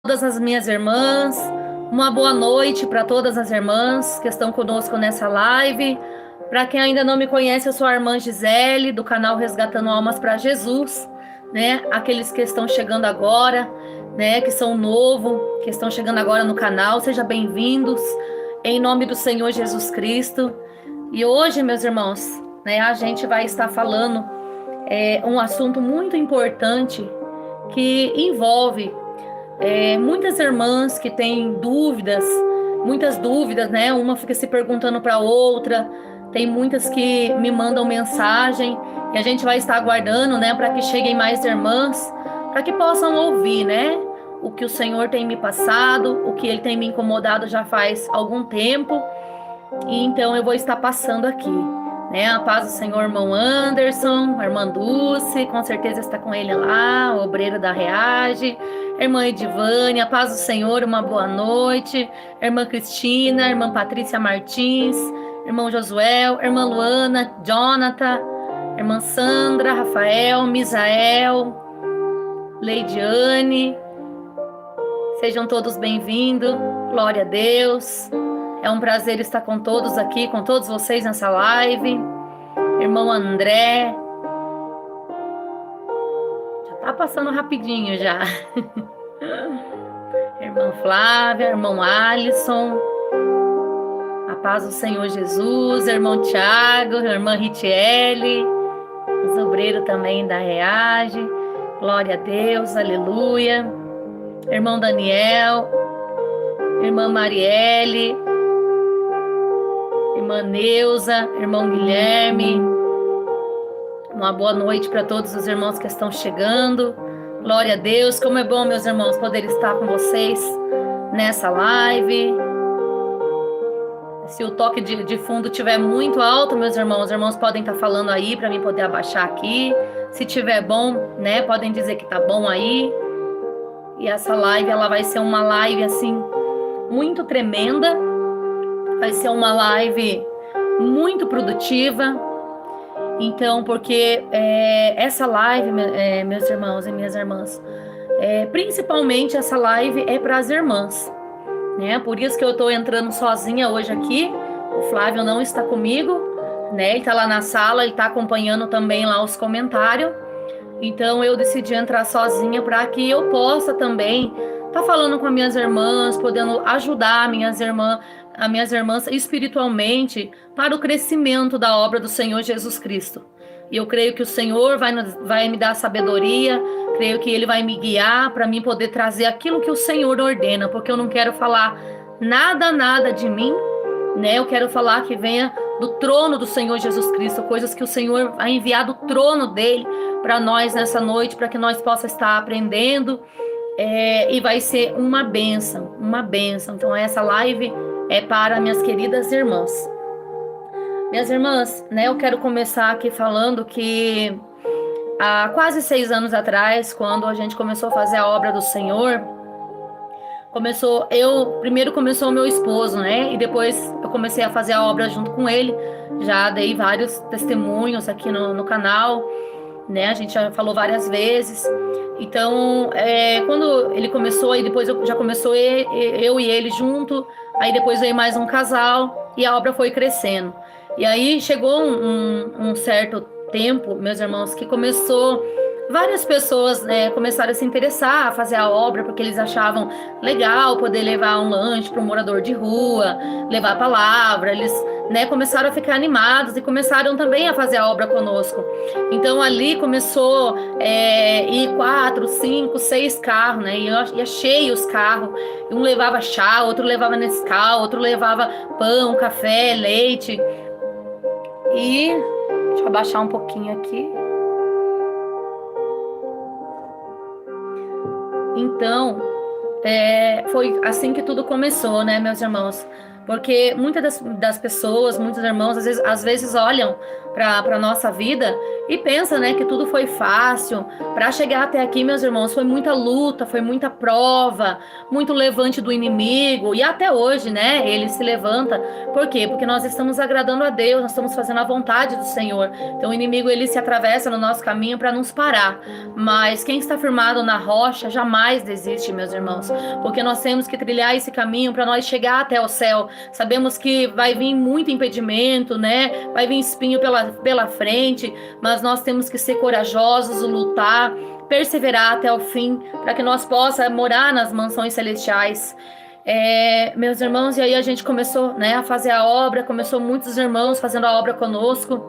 Todas as minhas irmãs, uma boa noite para todas as irmãs que estão conosco nessa live. Para quem ainda não me conhece, eu sou a irmã Gisele, do canal Resgatando Almas para Jesus, né? Aqueles que estão chegando agora, né? Que são novo, que estão chegando agora no canal, sejam bem-vindos, em nome do Senhor Jesus Cristo. E hoje, meus irmãos, né? A gente vai estar falando um assunto muito importante que envolve muitas irmãs que têm dúvidas, muitas dúvidas, né? Uma fica se perguntando para a outra, tem muitas que me mandam mensagem e a gente vai estar aguardando, né, para que cheguem mais irmãs, para que possam ouvir, né, o que o Senhor tem me passado, o que Ele tem me incomodado já faz algum tempo, e então eu vou estar passando aqui. Né, a paz do Senhor, irmão Anderson, a irmã Dulce, com certeza está com ele lá, o obreiro da Reage, a irmã Edivane, a paz do Senhor, uma boa noite, a irmã Cristina, a irmã Patrícia Martins, irmão Josuel, a irmã Luana, Jonathan, a irmã Sandra, Rafael, Misael, Leidiane, sejam todos bem-vindos, glória a Deus. É um prazer estar com todos aqui, com todos vocês nessa live. Irmão André. Já tá passando rapidinho já. Irmã Flávia, irmão Alisson. A paz do Senhor Jesus. Irmão Tiago, irmã Ritiele. Os obreiros também da Reage. Glória a Deus, aleluia. Irmão Daniel. Irmã Marielle. Irmã Neuza, irmão Guilherme, uma boa noite para todos os irmãos que estão chegando. Glória a Deus, como é bom, meus irmãos, poder estar com vocês nessa live. Se o toque de fundo estiver muito alto, meus irmãos, os irmãos podem estar falando aí para mim poder abaixar aqui. Se tiver bom, né, podem dizer que tá bom aí. E essa live, ela vai ser uma live assim muito tremenda. Vai ser uma live muito produtiva. Então, porque essa live, meus irmãos e minhas irmãs, principalmente essa live é para as irmãs, né? Por isso que eu estou entrando sozinha hoje aqui. O Flávio não está comigo, né? Ele está lá na sala, ele está acompanhando também lá os comentários. Então, eu decidi entrar sozinha para que eu possa também estar falando com as minhas irmãs, podendo ajudar as minhas irmãs espiritualmente para o crescimento da obra do Senhor Jesus Cristo. E eu creio que o Senhor vai me dar sabedoria, creio que Ele vai me guiar para mim poder trazer aquilo que o Senhor ordena, porque eu não quero falar nada de mim, né? Eu quero falar que venha do trono do Senhor Jesus Cristo, coisas que o Senhor vai enviar do trono dele para nós nessa noite, para que nós possamos estar aprendendo, e vai ser uma bênção, uma bênção. Então essa live é para minhas queridas irmãs. Minhas irmãs, né, eu quero começar aqui falando que há quase 6 anos atrás, quando a gente começou a fazer a obra do Senhor, primeiro começou o meu esposo, né, e depois eu comecei a fazer a obra junto com ele. Já dei vários testemunhos aqui no canal, né, a gente já falou várias vezes. Então, quando ele começou, aí depois já começou eu e ele junto, aí depois veio mais um casal e a obra foi crescendo. E aí chegou um certo tempo, meus irmãos, que várias pessoas, né, começaram a se interessar a fazer a obra, porque eles achavam legal poder levar um lanche para um morador de rua, levar a palavra. Eles, né, começaram a ficar animados e começaram também a fazer a obra conosco. Então ali começou ir 4, 5, 6 carros, né? E ia cheio os carros. Um levava chá, outro levava Nescau, outro levava pão, café, leite. E deixa eu abaixar um pouquinho aqui. Então, foi assim que tudo começou, né, meus irmãos? porque muitas das pessoas, muitos irmãos, às vezes olham para a nossa vida e pensam, né, que tudo foi fácil. Para chegar até aqui, meus irmãos, foi muita luta, foi muita prova, muito levante do inimigo, e até hoje, né, ele se levanta. Por quê? Porque nós estamos agradando a Deus, nós estamos fazendo a vontade do Senhor. Então o inimigo, ele se atravessa no nosso caminho para nos parar. Mas quem está firmado na rocha jamais desiste, meus irmãos, porque nós temos que trilhar esse caminho para nós chegar até o céu. Sabemos que vai vir muito impedimento, né? Vai vir espinho pela frente, mas nós temos que ser corajosos, lutar, perseverar até o fim, para que nós possamos morar nas mansões celestiais. Meus irmãos, e aí a gente começou, né, a fazer a obra, começou muitos irmãos fazendo a obra conosco,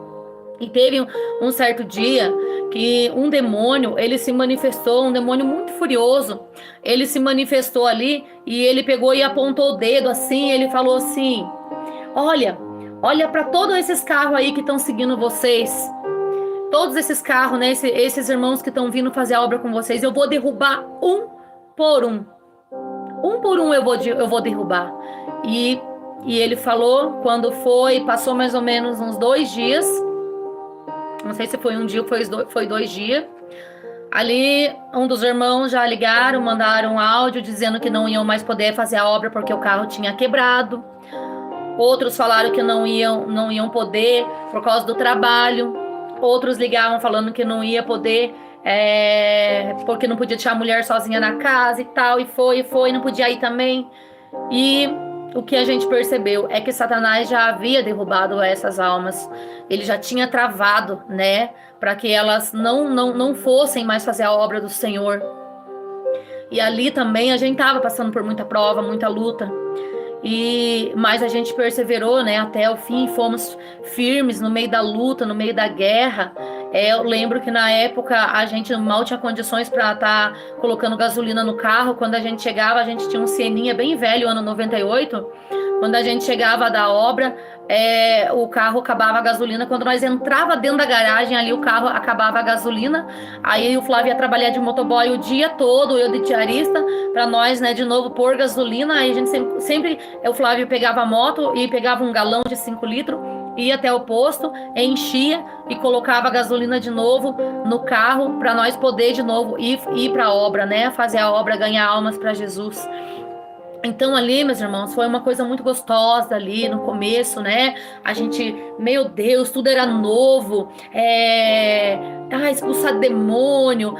e teve um certo dia que um demônio, ele se manifestou, um demônio muito furioso, ele se manifestou ali, e ele pegou e apontou o dedo assim, ele falou assim: olha para todos esses carros aí que estão seguindo vocês, todos esses carros, né, esses irmãos que estão vindo fazer a obra com vocês, eu vou derrubar um por um. Um por um eu vou derrubar. E ele falou, quando passou mais ou menos uns 2 dias, não sei se foi um dia ou foi 2 dias, ali um dos irmãos já ligaram, mandaram um áudio dizendo que não iam mais poder fazer a obra porque o carro tinha quebrado. Outros falaram que não iam poder por causa do trabalho. Outros ligavam falando que não ia poder, porque não podia deixar a mulher sozinha na casa e tal, e foi, não podia ir também. E o que a gente percebeu é que Satanás já havia derrubado essas almas, ele já tinha travado, né, para que elas não fossem mais fazer a obra do Senhor. E ali também a gente estava passando por muita prova, muita luta. Mas a gente perseverou, né, até o fim, fomos firmes no meio da luta, no meio da guerra. Eu lembro que na época a gente mal tinha condições para estar colocando gasolina no carro. Quando a gente chegava, a gente tinha um Sieninha bem velho, ano 98. Quando a gente chegava da obra, o carro acabava a gasolina. Quando nós entrava dentro da garagem, ali o carro acabava a gasolina. Aí o Flávio ia trabalhar de motoboy o dia todo, eu de diarista, para nós, né, de novo pôr gasolina. Aí a gente sempre o Flávio pegava a moto e pegava um galão de 5 litros, ia até o posto, enchia e colocava a gasolina de novo no carro para nós poder de novo ir para a obra, né, fazer a obra, ganhar almas para Jesus. Então ali, meus irmãos, foi uma coisa muito gostosa ali no começo, né? A gente, meu Deus, tudo era novo, expulsar demônio,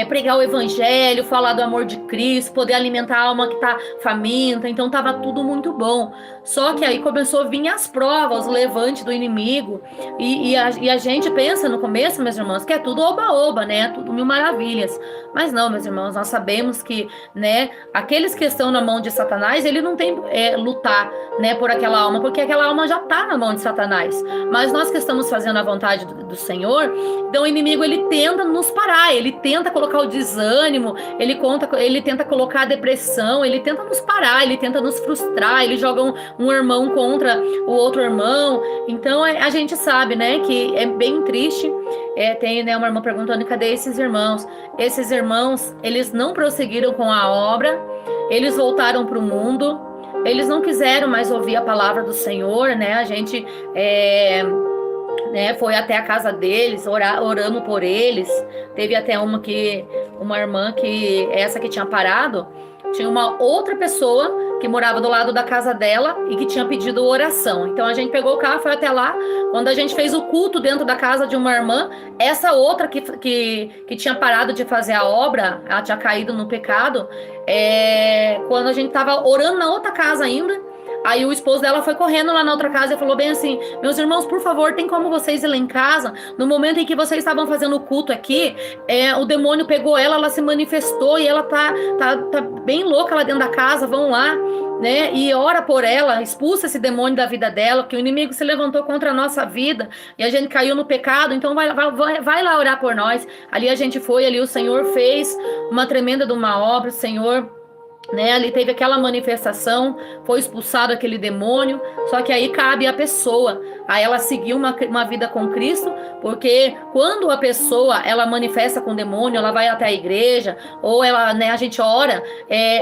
pregar o evangelho, falar do amor de Cristo, poder alimentar a alma que tá faminta. Então tava tudo muito bom. Só que aí começou a vir as provas, o levante do inimigo, e a gente pensa no começo, meus irmãos, que é tudo oba-oba, né? Tudo mil maravilhas. Mas não, meus irmãos, nós sabemos que, né, aqueles que estão na mão de Satanás, ele não tem lutar, né, por aquela alma, porque aquela alma já está na mão de Satanás. Mas nós que estamos fazendo a vontade do Senhor, então o inimigo, ele tenta nos parar, ele tenta colocar o desânimo, ele tenta colocar a depressão, ele tenta nos parar, ele tenta nos frustrar, ele joga um irmão contra o outro irmão. Então a gente sabe, né, que é bem triste. Tem, né, uma irmã perguntando: cadê esses irmãos? Esses irmãos, eles não prosseguiram com a obra, eles voltaram para o mundo, eles não quiseram mais ouvir a palavra do Senhor, né? A gente né, foi até a casa deles, oramos por eles. Teve até uma irmã que essa que tinha parado, tinha uma outra pessoa que morava do lado da casa dela e que tinha pedido oração. Então a gente pegou o carro, foi até lá. Quando a gente fez o culto dentro da casa de uma irmã, essa outra que tinha parado de fazer a obra, ela tinha caído no pecado, quando a gente estava orando na outra casa ainda, aí o esposo dela foi correndo lá na outra casa e falou bem assim: meus irmãos, por favor, tem como vocês ir lá em casa? No momento em que vocês estavam fazendo o culto aqui, o demônio pegou ela se manifestou e ela tá bem louca lá dentro da casa, vão lá, né? E ora por ela, expulsa esse demônio da vida dela, porque o inimigo se levantou contra a nossa vida e a gente caiu no pecado, então vai lá orar por nós. Ali a gente foi, ali o Senhor fez uma tremenda de uma obra, o Senhor, né, ali teve aquela manifestação, foi expulsado aquele demônio. Só que aí cabe à pessoa, a ela seguir uma vida com Cristo, porque quando a pessoa ela manifesta com o demônio, ela vai até a igreja, ou ela, né, a gente ora,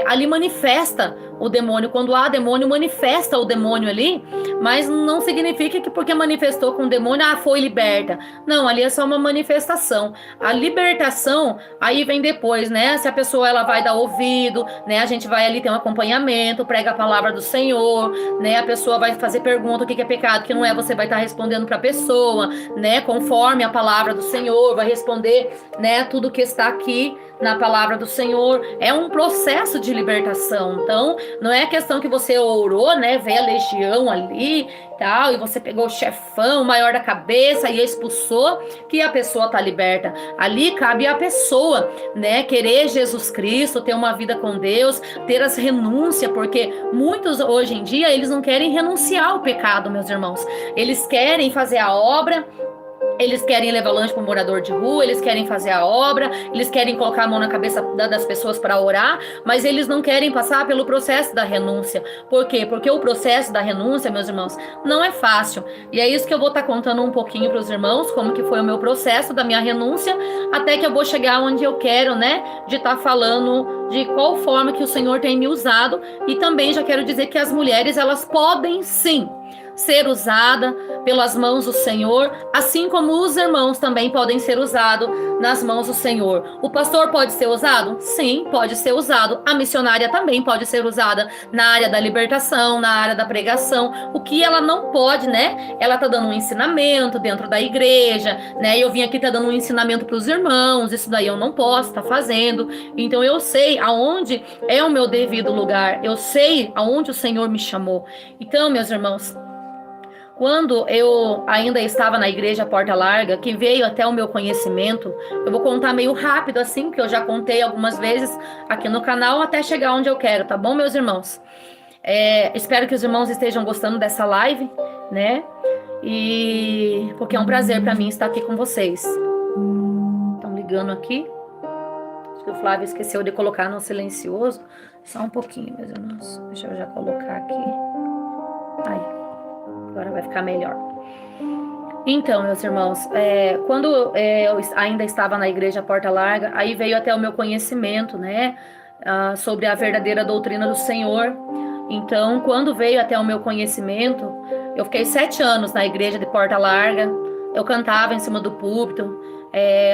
ali manifesta o demônio. Quando há demônio, manifesta o demônio ali, mas não significa que porque manifestou com o demônio, foi liberta. Não, ali é só uma manifestação. A libertação, aí vem depois, né? Se a pessoa ela vai dar ouvido, né? A gente vai ali ter um acompanhamento, prega a palavra do Senhor, né? A pessoa vai fazer pergunta, o que é pecado, o que não é, você vai estar respondendo para a pessoa, né? Conforme a palavra do Senhor, vai responder, né? Tudo que está aqui na palavra do Senhor. É um processo de libertação. Então, não é questão que você orou, né? Veio a legião ali, tal, e você pegou o chefão, o maior da cabeça e expulsou, que a pessoa tá liberta. Ali cabe a pessoa, né? Querer Jesus Cristo, ter uma vida com Deus, ter as renúncias, porque muitos hoje em dia, eles não querem renunciar ao pecado, meus irmãos. Eles querem fazer a obra, eles querem levar lanche para o morador de rua, eles querem fazer a obra, eles querem colocar a mão na cabeça das pessoas para orar, mas eles não querem passar pelo processo da renúncia. Por quê? Porque o processo da renúncia, meus irmãos, não é fácil. E é isso que eu vou estar contando um pouquinho para os irmãos, como que foi o meu processo da minha renúncia, até que eu vou chegar onde eu quero, né? De estar falando de qual forma que o Senhor tem me usado. E também já quero dizer que as mulheres, elas podem sim ser usada pelas mãos do Senhor, assim como os irmãos também podem ser usados nas mãos do Senhor. O pastor pode ser usado? Sim, pode ser usado. A missionária também pode ser usada na área da libertação, na área da pregação. O que ela não pode, né? Ela tá dando um ensinamento dentro da igreja, né? Eu vim aqui tá dando um ensinamento para os irmãos, isso daí eu não posso estar fazendo. Então eu sei aonde é o meu devido lugar, eu sei aonde o Senhor me chamou. Então, meus irmãos, quando eu ainda estava na igreja Porta Larga, que veio até o meu conhecimento, eu vou contar meio rápido assim, que eu já contei algumas vezes aqui no canal, até chegar onde eu quero, tá bom, meus irmãos? Espero que os irmãos estejam gostando dessa live, né? E porque é um prazer para mim estar aqui com vocês. Estão ligando aqui. Acho que o Flávio esqueceu de colocar no silencioso. Só um pouquinho, meus irmãos. Deixa eu já colocar aqui. Aí. Agora vai ficar melhor. Então, meus irmãos, quando eu ainda estava na igreja Porta Larga, aí veio até o meu conhecimento, né, sobre a verdadeira doutrina do Senhor. Então, quando veio até o meu conhecimento, eu fiquei 7 anos na igreja de Porta Larga. Eu cantava em cima do púlpito,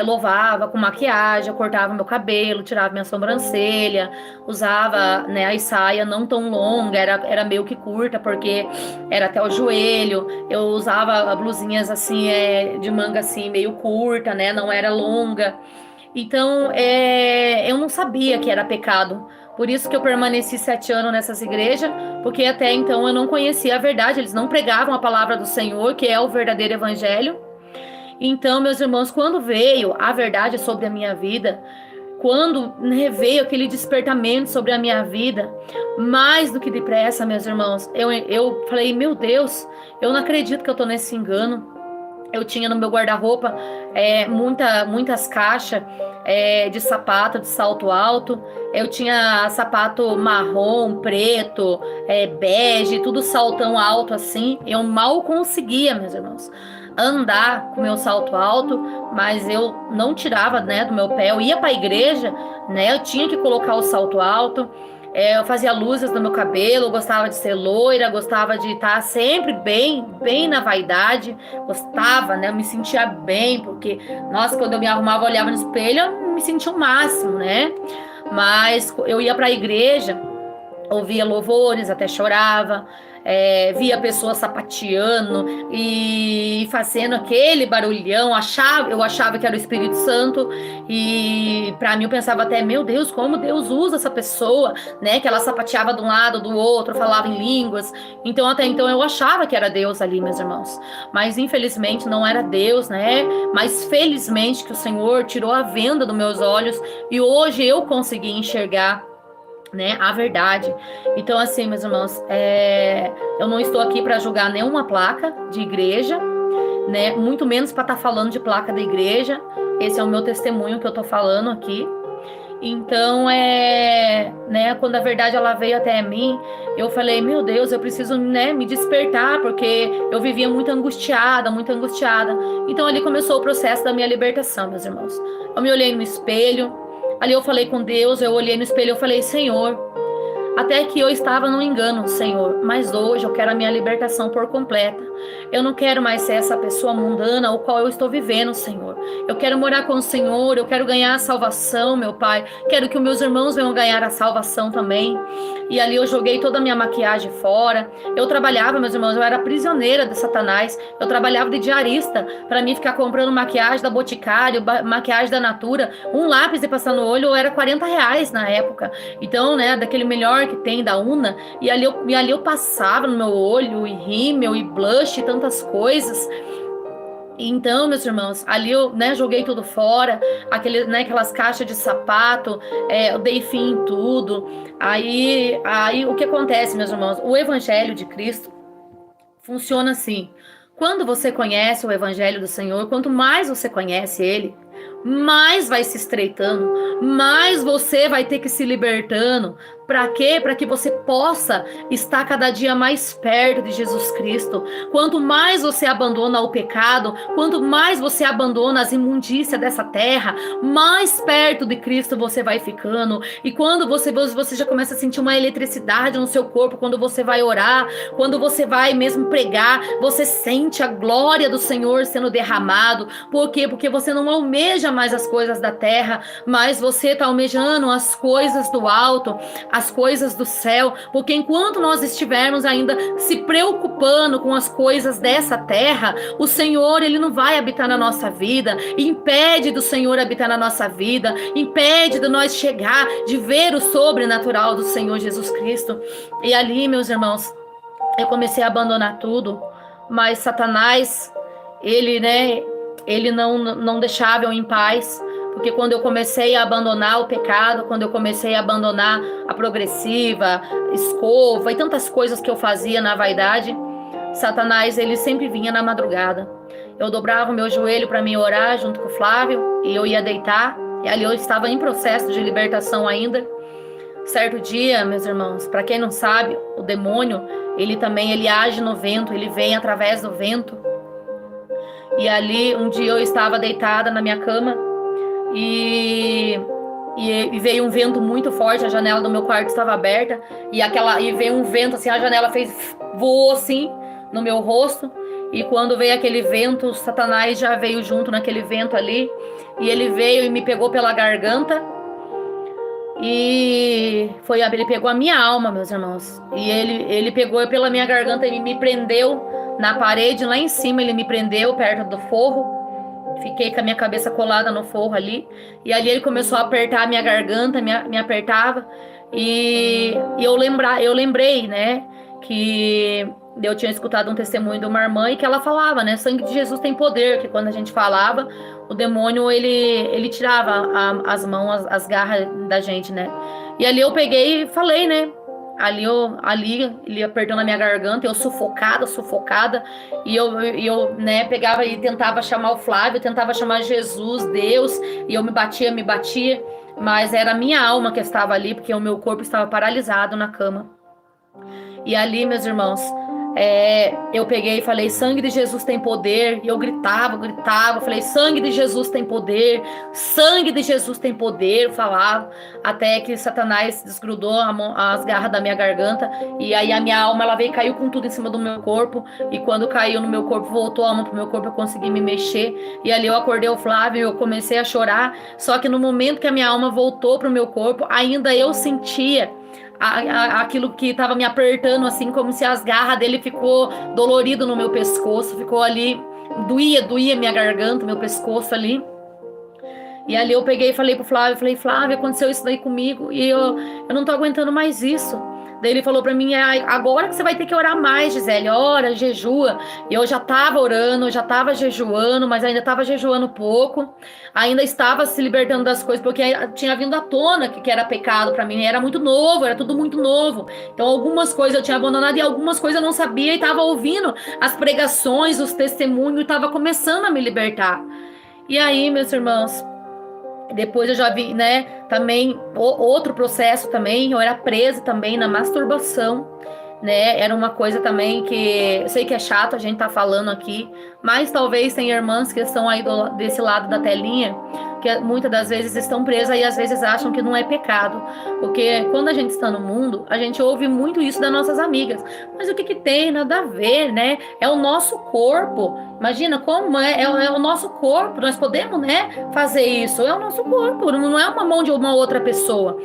louvava com maquiagem, eu cortava meu cabelo, tirava minha sobrancelha, usava, né, a saia não tão longa, era meio que curta, porque era até o joelho. Eu usava blusinhas assim, de manga assim, meio curta, né, não era longa. Então, eu não sabia que era pecado. Por isso que eu permaneci 7 anos nessas igrejas, porque até então eu não conhecia a verdade, eles não pregavam a palavra do Senhor, que é o verdadeiro evangelho. Então, meus irmãos, quando veio a verdade sobre a minha vida, quando veio aquele despertamento sobre a minha vida, mais do que depressa, meus irmãos, eu falei, meu Deus, eu não acredito que eu tô nesse engano. Eu tinha no meu guarda-roupa muitas caixas de sapato, de salto alto. Eu tinha sapato marrom, preto, bege, tudo saltão alto assim. Eu mal conseguia, meus irmãos, andar com meu salto alto, mas eu não tirava, né, do meu pé. Eu ia para a igreja, né, eu tinha que colocar o salto alto. Eu fazia luzes no meu cabelo, gostava de ser loira, gostava de estar sempre bem na vaidade, gostava, né? Eu me sentia bem, porque, nossa, quando eu me arrumava, eu olhava no espelho, eu me sentia o máximo, né? Mas eu ia para a igreja, ouvia louvores, até chorava, via pessoas sapateando e fazendo aquele barulhão, eu achava que era o Espírito Santo, e para mim eu pensava até, meu Deus, como Deus usa essa pessoa, né, que ela sapateava de um lado, do outro, falava em línguas. Então até então eu achava que era Deus ali, meus irmãos, mas infelizmente não era Deus, né, mas felizmente que o Senhor tirou a venda dos meus olhos e hoje eu consegui enxergar, né, a verdade. Então, assim, meus irmãos, eu não estou aqui para julgar nenhuma placa de igreja, né, muito menos para estar falando de placa da igreja. Esse é o meu testemunho que eu estou falando aqui. Então, né, quando a verdade ela veio até mim, eu falei, meu Deus, eu preciso, né, me despertar, porque eu vivia muito angustiada. Então, ali começou o processo da minha libertação, meus irmãos. Eu me olhei no espelho, ali eu falei com Deus, eu olhei no espelho, eu falei, Senhor, Até que eu estava no engano, Senhor, mas hoje eu quero a minha libertação por completa. Eu não quero mais ser essa pessoa mundana o qual eu estou vivendo, Senhor. Eu quero morar com o Senhor, eu quero ganhar a salvação, meu Pai. Quero que os meus irmãos venham ganhar a salvação também. E ali eu joguei toda a minha maquiagem fora. Eu trabalhava, meus irmãos, eu era prisioneira de Satanás. Eu trabalhava de diarista para mim ficar comprando maquiagem da Boticário, maquiagem da Natura. Um lápis de passar no olho era R$ 40 na época. Então, né, daquele melhor que tem da Una. E ali eu passava no meu olho, e rímel, e blush, e tantas coisas. Então, meus irmãos, ali eu, né, joguei tudo fora, aquelas caixas de sapato, eu dei fim em tudo. Aí o que acontece, meus irmãos? O Evangelho de Cristo funciona assim. Quando você conhece o Evangelho do Senhor, quanto mais você conhece Ele, mais vai se estreitando, mais você vai ter que se libertando. Para quê? Para que você possa estar cada dia mais perto de Jesus Cristo. Quanto mais você abandona o pecado, quanto mais você abandona as imundícias dessa terra, mais perto de Cristo você vai ficando. E quando você já começa a sentir uma eletricidade no seu corpo, quando você vai orar, quando você vai mesmo pregar, você sente a glória do Senhor sendo derramado. Por quê? Porque você não almeja mais as coisas da terra, mas você está almejando as coisas do alto, as coisas do céu, porque enquanto nós estivermos ainda se preocupando com as coisas dessa terra, o Senhor, Ele não vai habitar na nossa vida, impede do Senhor habitar na nossa vida, impede de nós chegar, de ver o sobrenatural do Senhor Jesus Cristo. E ali, meus irmãos, eu comecei a abandonar tudo, mas Satanás, ele não deixava eu em paz. Porque quando eu comecei a abandonar o pecado, quando eu comecei a abandonar a progressiva, escova e tantas coisas que eu fazia na vaidade, Satanás, ele sempre vinha na madrugada. Eu dobrava o meu joelho para me orar junto com o Flávio e eu ia deitar. E ali eu estava em processo de libertação ainda. Certo dia, meus irmãos, para quem não sabe, o demônio, ele age no vento, ele vem através do vento. E ali, um dia eu estava deitada na minha cama, e veio um vento muito forte, a janela do meu quarto estava aberta, e veio um vento assim, a janela voou assim no meu rosto, e quando veio aquele vento, Satanás já veio junto naquele vento ali, e ele veio e me pegou pela garganta, e ele pegou a minha alma, meus irmãos, e ele pegou pela minha garganta e me prendeu na parede, lá em cima ele me prendeu perto do forro. Fiquei com a minha cabeça colada no forro ali. E ali ele começou a apertar a minha garganta, me apertava. E eu lembrei, né, que eu tinha escutado um testemunho de uma irmã e que ela falava, né, sangue de Jesus tem poder, que quando a gente falava, o demônio, ele tirava as mãos, as garras da gente, né. E ali eu peguei e falei, né, ele apertando a minha garganta, eu sufocada, e eu, né, pegava e tentava chamar o Flávio, tentava chamar Jesus, Deus, e eu me batia, mas era a minha alma que estava ali, porque o meu corpo estava paralisado na cama. E ali, meus irmãos, eu peguei e falei, sangue de Jesus tem poder, e eu gritava, falei, sangue de Jesus tem poder, sangue de Jesus tem poder, eu falava, até que Satanás desgrudou as garras da minha garganta, e aí a minha alma, ela veio e caiu com tudo em cima do meu corpo, e quando caiu no meu corpo, voltou a alma pro meu corpo, eu consegui me mexer, e ali eu acordei o Flávio, eu comecei a chorar, só que no momento que a minha alma voltou pro meu corpo, ainda eu sentia aquilo que estava me apertando, assim, como se as garras dele ficou dolorido no meu pescoço, ficou ali, doía minha garganta, meu pescoço ali. E ali eu peguei e falei pro Flávio, Flávio, aconteceu isso daí comigo e eu não tô aguentando mais isso. Daí ele falou pra mim, agora que você vai ter que orar mais, Gisele, ora, jejua. E eu já tava orando, já tava jejuando, mas ainda tava jejuando pouco. Ainda estava se libertando das coisas, porque tinha vindo à tona que era pecado pra mim. Era muito novo, era tudo muito novo. Então algumas coisas eu tinha abandonado e algumas coisas eu não sabia. E tava ouvindo as pregações, os testemunhos, e tava começando a me libertar. E aí, meus irmãos, depois eu já vi, né, também outro processo também, eu era presa também na masturbação, né, era uma coisa também que, eu sei que é chato a gente tá falando aqui, mas talvez tem irmãs que estão aí desse lado da telinha, que muitas das vezes estão presas e às vezes acham que não é pecado. Porque quando a gente está no mundo, a gente ouve muito isso das nossas amigas. Mas o que que tem? Nada a ver, né? É o nosso corpo. Imagina como é o nosso corpo. Nós podemos, né, fazer isso. É o nosso corpo, não é uma mão de uma outra pessoa.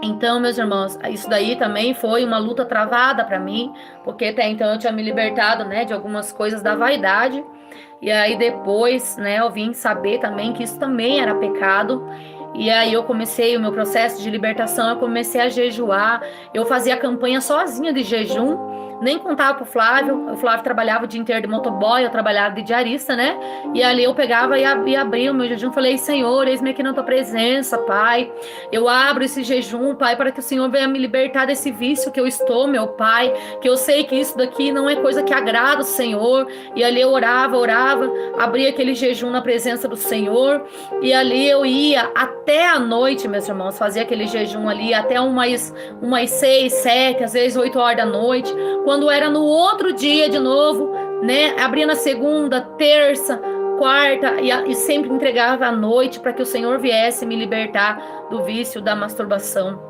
Então, meus irmãos, isso daí também foi uma luta travada para mim, porque até então eu tinha me libertado, né, de algumas coisas da vaidade. E aí depois, né, eu vim saber também que isso também era pecado. E aí eu comecei o meu processo de libertação, eu comecei a jejuar. Eu fazia campanha sozinha de jejum. Nem contava pro Flávio. O Flávio trabalhava o dia inteiro de motoboy, eu trabalhava de diarista, né? E ali eu pegava e abria o meu jejum. Falei, Senhor, eis-me aqui na tua presença, Pai. Eu abro esse jejum, Pai, para que o Senhor venha me libertar desse vício que eu estou, meu Pai. Que eu sei que isso daqui não é coisa que agrada o Senhor. E ali eu orava, abria aquele jejum na presença do Senhor. E ali eu ia até a noite, meus irmãos, fazia aquele jejum ali até umas 6, 7, às vezes 8 horas da noite. Quando era no outro dia de novo, né? Abria na segunda, terça, quarta e sempre entregava à noite para que o Senhor viesse me libertar do vício da masturbação.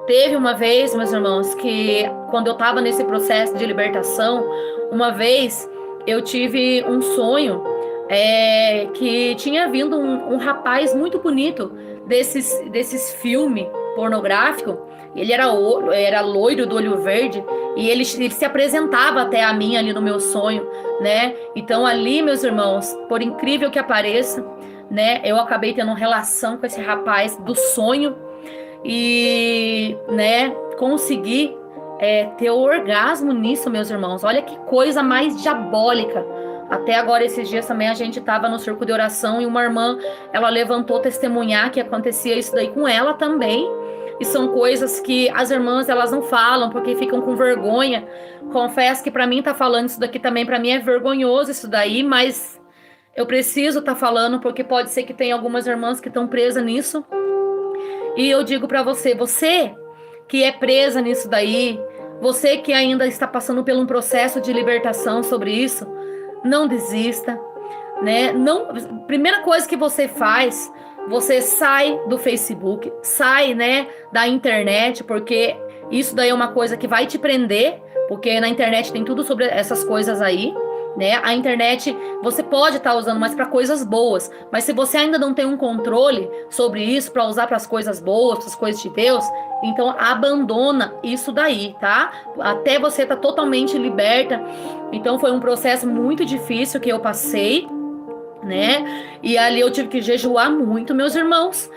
Teve uma vez, meus irmãos, que quando eu estava nesse processo de libertação, uma vez eu tive um sonho que tinha vindo um rapaz muito bonito desses filmes pornográficos. Ele era loiro, do olho verde, e ele se apresentava até a mim ali no meu sonho, né? Então ali, meus irmãos, por incrível que pareça, né, eu acabei tendo relação com esse rapaz do sonho e, né, consegui ter o orgasmo nisso, meus irmãos. Olha que coisa mais diabólica. Até agora, esses dias também, a gente estava no círculo de oração e uma irmã, ela levantou testemunhar que acontecia isso daí com ela também. E são coisas que as irmãs, elas não falam porque ficam com vergonha. Confesso que para mim tá falando isso daqui também, para mim é vergonhoso isso daí, mas eu preciso estar falando porque pode ser que tenha algumas irmãs que estão presas nisso. E eu digo para você que é presa nisso daí, você que ainda está passando por um processo de libertação sobre isso, não desista, né? Não, primeira coisa que você faz, você sai do Facebook, sai, né, da internet, porque isso daí é uma coisa que vai te prender, porque na internet tem tudo sobre essas coisas aí, né? A internet você pode estar usando mais para coisas boas, mas se você ainda não tem um controle sobre isso para usar para as coisas boas, para as coisas de Deus, então abandona isso daí, tá? Até você estar totalmente liberta. Então foi um processo muito difícil que eu passei, né? E ali eu tive que jejuar muito, meus irmãos.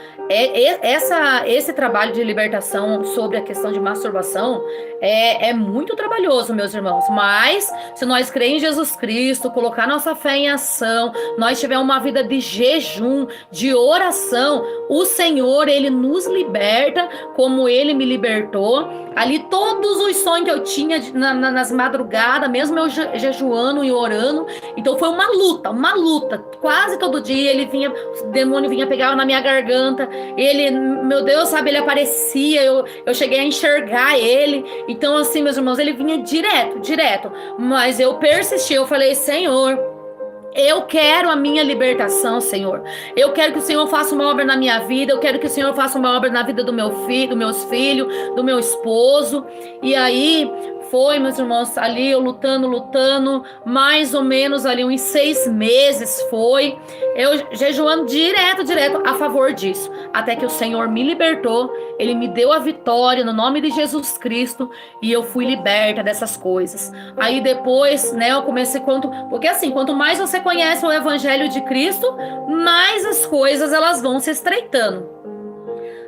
Esse trabalho de libertação sobre a questão de masturbação é muito trabalhoso, meus irmãos. Mas se nós cremos em Jesus Cristo, colocar nossa fé em ação, nós tivermos uma vida de jejum, de oração, o Senhor, Ele nos liberta como Ele me libertou. Ali todos os sonhos que eu tinha nas madrugadas, mesmo eu jejuando e orando. Então foi uma luta. Quase todo dia o demônio vinha pegar na minha garganta. Ele, meu Deus, sabe, ele aparecia, eu cheguei a enxergar ele. Então assim, meus irmãos, ele vinha direto. Mas eu persisti, eu falei, Senhor, eu quero a minha libertação, Senhor. Eu quero que o Senhor faça uma obra na minha vida. Eu quero que o Senhor faça uma obra na vida do meu filho, dos meus filhos, do meu esposo. E aí foi, meus irmãos, ali eu lutando, mais ou menos ali uns 6 meses foi. Eu jejuando direto a favor disso. Até que o Senhor me libertou. Ele me deu a vitória no nome de Jesus Cristo. E eu fui liberta dessas coisas. Aí depois, né, eu comecei porque assim, quanto mais você conhece o Evangelho de Cristo, mais as coisas elas vão se estreitando.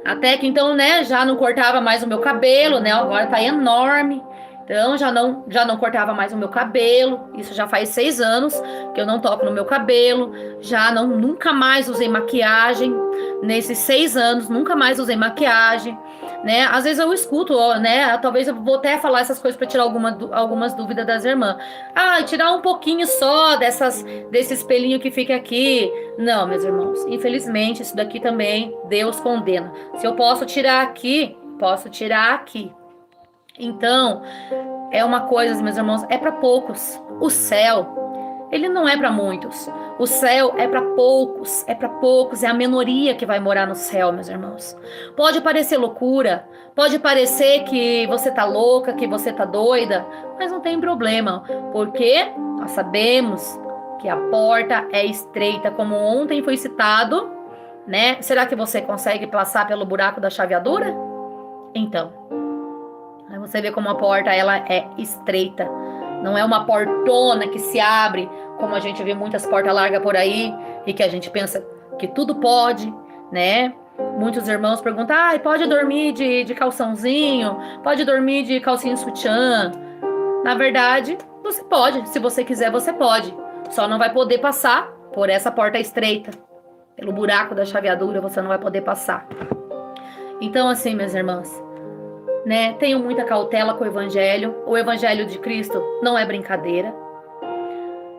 Até que então, né, já não cortava mais o meu cabelo, né, agora tá enorme. Então já não cortava mais o meu cabelo. Isso já faz 6 anos que eu não toco no meu cabelo. Nunca mais usei maquiagem. Nesses 6 anos, nunca mais usei maquiagem, né? Às vezes eu escuto, né? Talvez eu vou até falar essas coisas para tirar algumas dúvidas das irmãs. Tirar um pouquinho só desse espelhinho que fica aqui. Não, meus irmãos. Infelizmente, isso daqui também Deus condena. Se eu posso tirar aqui, posso tirar aqui. Então, é uma coisa, meus irmãos, é para poucos. O céu ele não é para muitos. O céu é para poucos, é a minoria que vai morar no céu, meus irmãos. Pode parecer loucura, pode parecer que você tá louca, que você tá doida, mas não tem problema, porque nós sabemos que a porta é estreita, como ontem foi citado, né? Será que você consegue passar pelo buraco da chaveadura? Então, aí você vê como a porta ela é estreita. Não é uma portona que se abre, como a gente vê muitas portas largas por aí, e que a gente pensa que tudo pode, né? Muitos irmãos perguntam, pode dormir de calçãozinho? Pode dormir de calcinha sutiã? Na verdade, você pode. Se você quiser, você pode. Só não vai poder passar por essa porta estreita. Pelo buraco da chaveadura, você não vai poder passar. Então, assim, minhas irmãs, né? Tenham muita cautela com o evangelho. O evangelho de Cristo não é brincadeira.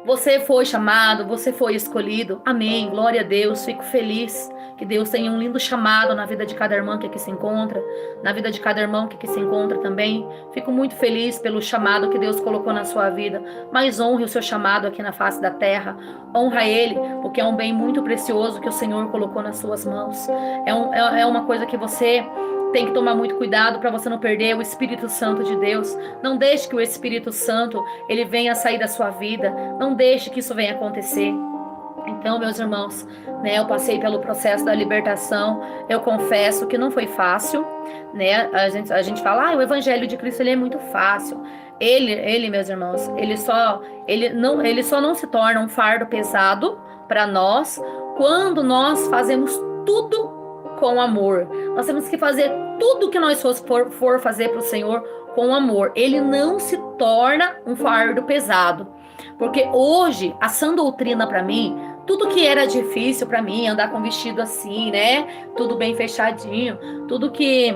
Você foi chamado, você foi escolhido. Amém. Glória a Deus. Fico feliz que Deus tenha um lindo chamado na vida de cada irmã que aqui se encontra, na vida de cada irmão que aqui se encontra também. Fico muito feliz pelo chamado que Deus colocou na sua vida. Mas honre o seu chamado aqui na face da terra. Honra ele, porque é um bem muito precioso que o Senhor colocou nas suas mãos. É uma coisa que você tem que tomar muito cuidado para você não perder o Espírito Santo de Deus. Não deixe que o Espírito Santo ele venha sair da sua vida. Não deixe que isso venha acontecer. Então, meus irmãos, né, eu passei pelo processo da libertação. Eu confesso que não foi fácil, né? A gente fala, o Evangelho de Cristo ele é muito fácil. Ele, meus irmãos, ele só não se torna um fardo pesado para nós quando nós fazemos tudo com amor. Nós temos que fazer tudo que nós for fazer para o Senhor com amor. Ele não se torna um fardo pesado. Porque hoje, a sã doutrina para mim, tudo que era difícil para mim, andar com vestido assim, né? Tudo bem fechadinho, tudo que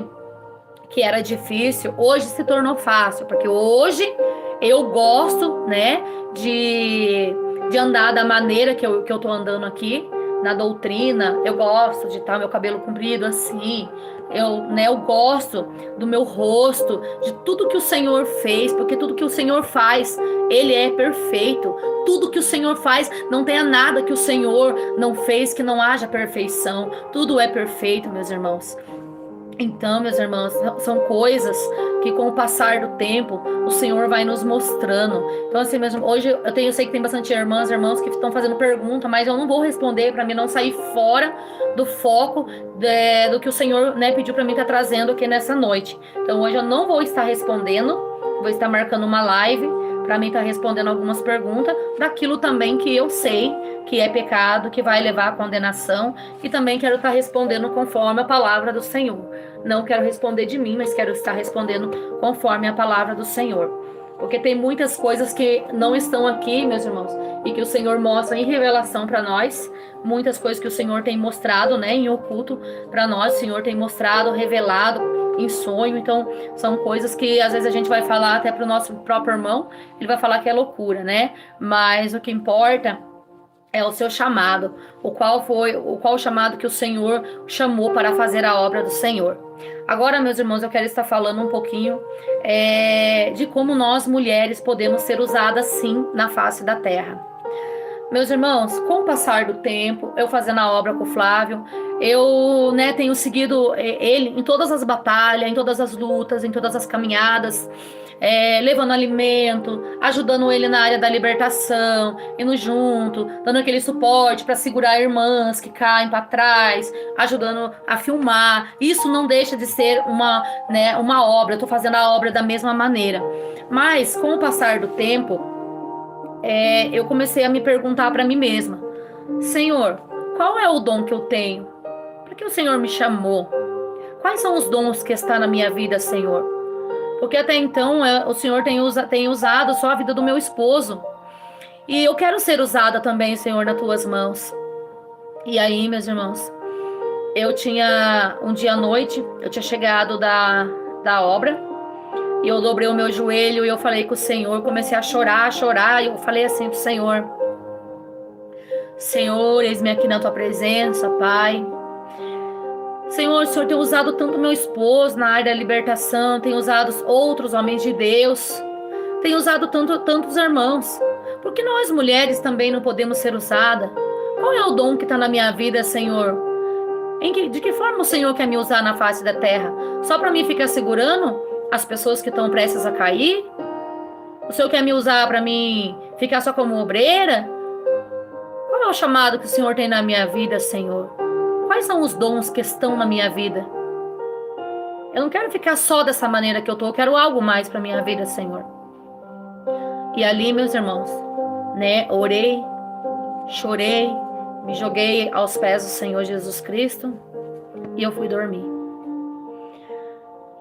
era difícil, hoje se tornou fácil. Porque hoje eu gosto, né? De andar da maneira que eu tô andando aqui. Na doutrina, eu gosto de estar meu cabelo comprido assim, eu gosto do meu rosto, de tudo que o Senhor fez, porque tudo que o Senhor faz, ele é perfeito. Tudo que o Senhor faz, não tenha nada que o Senhor não fez que não haja perfeição. Tudo é perfeito, meus irmãos. Então, meus irmãos, são coisas que com o passar do tempo, o Senhor vai nos mostrando. Então, assim mesmo, hoje eu sei que tem bastante irmãos que estão fazendo pergunta, mas eu não vou responder para mim não sair fora do foco do que o Senhor, né, pediu para mim estar trazendo aqui nessa noite. Então, hoje eu não vou estar respondendo, vou estar marcando uma live para mim estar respondendo algumas perguntas daquilo também que eu sei que é pecado, que vai levar à condenação, e também quero estar respondendo conforme a palavra do Senhor. Não quero responder de mim, mas quero estar respondendo conforme a palavra do Senhor. Porque tem muitas coisas que não estão aqui, meus irmãos, e que o Senhor mostra em revelação para nós. Muitas coisas que o Senhor tem mostrado, né, em oculto para nós. O Senhor tem mostrado, revelado em sonho. Então, são coisas que às vezes a gente vai falar até para o nosso próprio irmão. Ele vai falar que é loucura, né? Mas o que importa é o seu chamado, o qual chamado que o Senhor chamou para fazer a obra do Senhor. Agora, meus irmãos, eu quero estar falando um pouquinho de como nós mulheres podemos ser usadas sim na face da terra. Meus irmãos, com o passar do tempo, eu fazendo a obra com o Flávio, eu, né, tenho seguido ele em todas as batalhas, em todas as lutas, em todas as caminhadas, levando alimento, ajudando ele na área da libertação, indo junto, dando aquele suporte para segurar irmãs que caem para trás, ajudando a filmar. Isso não deixa de ser uma obra. Eu estou fazendo a obra da mesma maneira. Mas com o passar do tempo, eu comecei a me perguntar para mim mesma: Senhor, qual é o dom que eu tenho? Por que o Senhor me chamou? Quais são os dons que estão na minha vida, Senhor? Porque até então o Senhor tem usado só a vida do meu esposo. E eu quero ser usada também, Senhor, nas tuas mãos. E aí, meus irmãos, eu tinha um dia à noite, eu tinha chegado da obra, e eu dobrei o meu joelho e eu falei com o Senhor, comecei a chorar, e eu falei assim pro Senhor: Senhor, eis-me aqui na tua presença, Pai. Senhor, o Senhor tem usado tanto meu esposo na área da libertação, tem usado outros homens de Deus, tem usado tantos irmãos. Por que nós mulheres também não podemos ser usadas? Qual é o dom que está na minha vida, Senhor? De que forma o Senhor quer me usar na face da terra? Só para mim ficar segurando as pessoas que estão prestes a cair? O Senhor quer me usar para mim ficar só como obreira? Qual é o chamado que o Senhor tem na minha vida, Senhor? Quais são os dons que estão na minha vida? Eu não quero ficar só dessa maneira que eu tô, eu quero algo mais para minha vida, Senhor. E ali, meus irmãos, né, orei, chorei, me joguei aos pés do Senhor Jesus Cristo e eu fui dormir.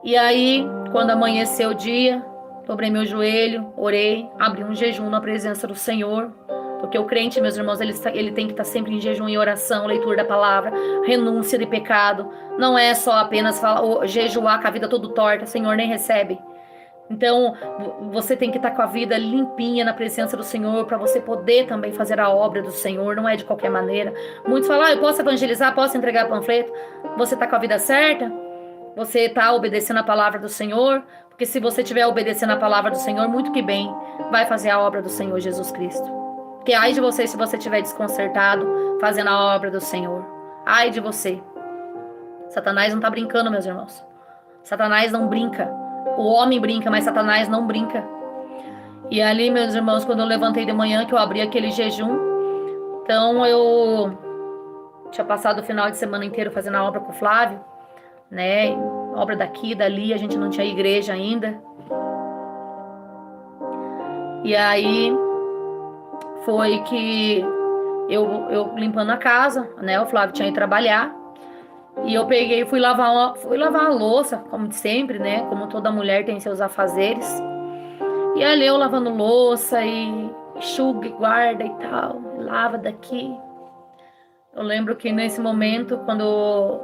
E aí, quando amanheceu o dia, dobrei meu joelho, orei, abri um jejum na presença do Senhor. Porque o crente, meus irmãos, ele tem que estar sempre em jejum e oração, leitura da palavra, renúncia de pecado. Não é só apenas jejuar com a vida toda torta, o Senhor nem recebe. Então, você tem que estar com a vida limpinha na presença do Senhor para você poder também fazer a obra do Senhor, não é de qualquer maneira. Muitos falam, eu posso evangelizar, posso entregar panfleto. Você está com a vida certa? Você está obedecendo a palavra do Senhor? Porque se você estiver obedecendo a palavra do Senhor, muito que bem, vai fazer a obra do Senhor Jesus Cristo. Porque ai de você se você estiver desconcertado fazendo a obra do Senhor. Ai de você. Satanás não está brincando, meus irmãos. Satanás não brinca. O homem brinca, mas Satanás não brinca. E ali, meus irmãos, quando eu levantei de manhã, que eu abri aquele jejum, então eu tinha passado o final de semana inteiro fazendo a obra com o Flávio, né? Obra daqui, dali, a gente não tinha igreja ainda. E aí foi que eu limpando a casa, né? O Flávio tinha ido trabalhar. E eu peguei e fui lavar a louça, como de sempre, né? Como toda mulher tem seus afazeres. E ali eu lavando louça e enxuga e guarda e tal, lava daqui. Eu lembro que nesse momento, quando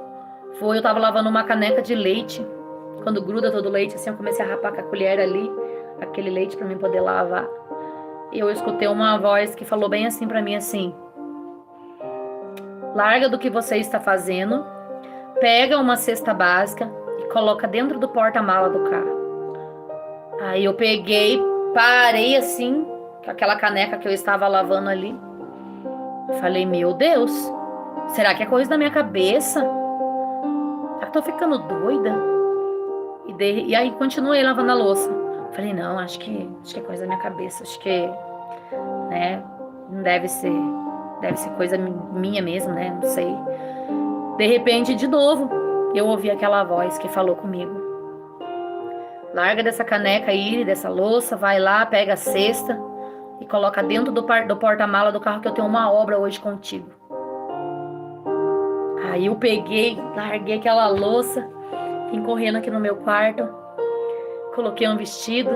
eu tava lavando uma caneca de leite, quando gruda todo o leite, assim, eu comecei a rapar com a colher ali, aquele leite para mim poder lavar. E eu escutei uma voz que falou bem assim para mim, assim: larga do que você está fazendo, pega uma cesta básica e coloca dentro do porta-mala do carro. Aí eu peguei, parei assim, com aquela caneca que eu estava lavando ali. Falei, meu Deus, será que é coisa da minha cabeça? Será que eu tô ficando doida? E aí continuei lavando a louça. Falei, não, acho que é coisa da minha cabeça, acho que, né, não deve ser coisa minha mesmo, né, não sei. De repente, de novo, eu ouvi aquela voz que falou comigo: larga dessa caneca aí, dessa louça, vai lá, pega a cesta e coloca dentro do porta-mala do carro que eu tenho uma obra hoje contigo. Aí eu peguei, larguei aquela louça, vim correndo aqui no meu quarto, coloquei um vestido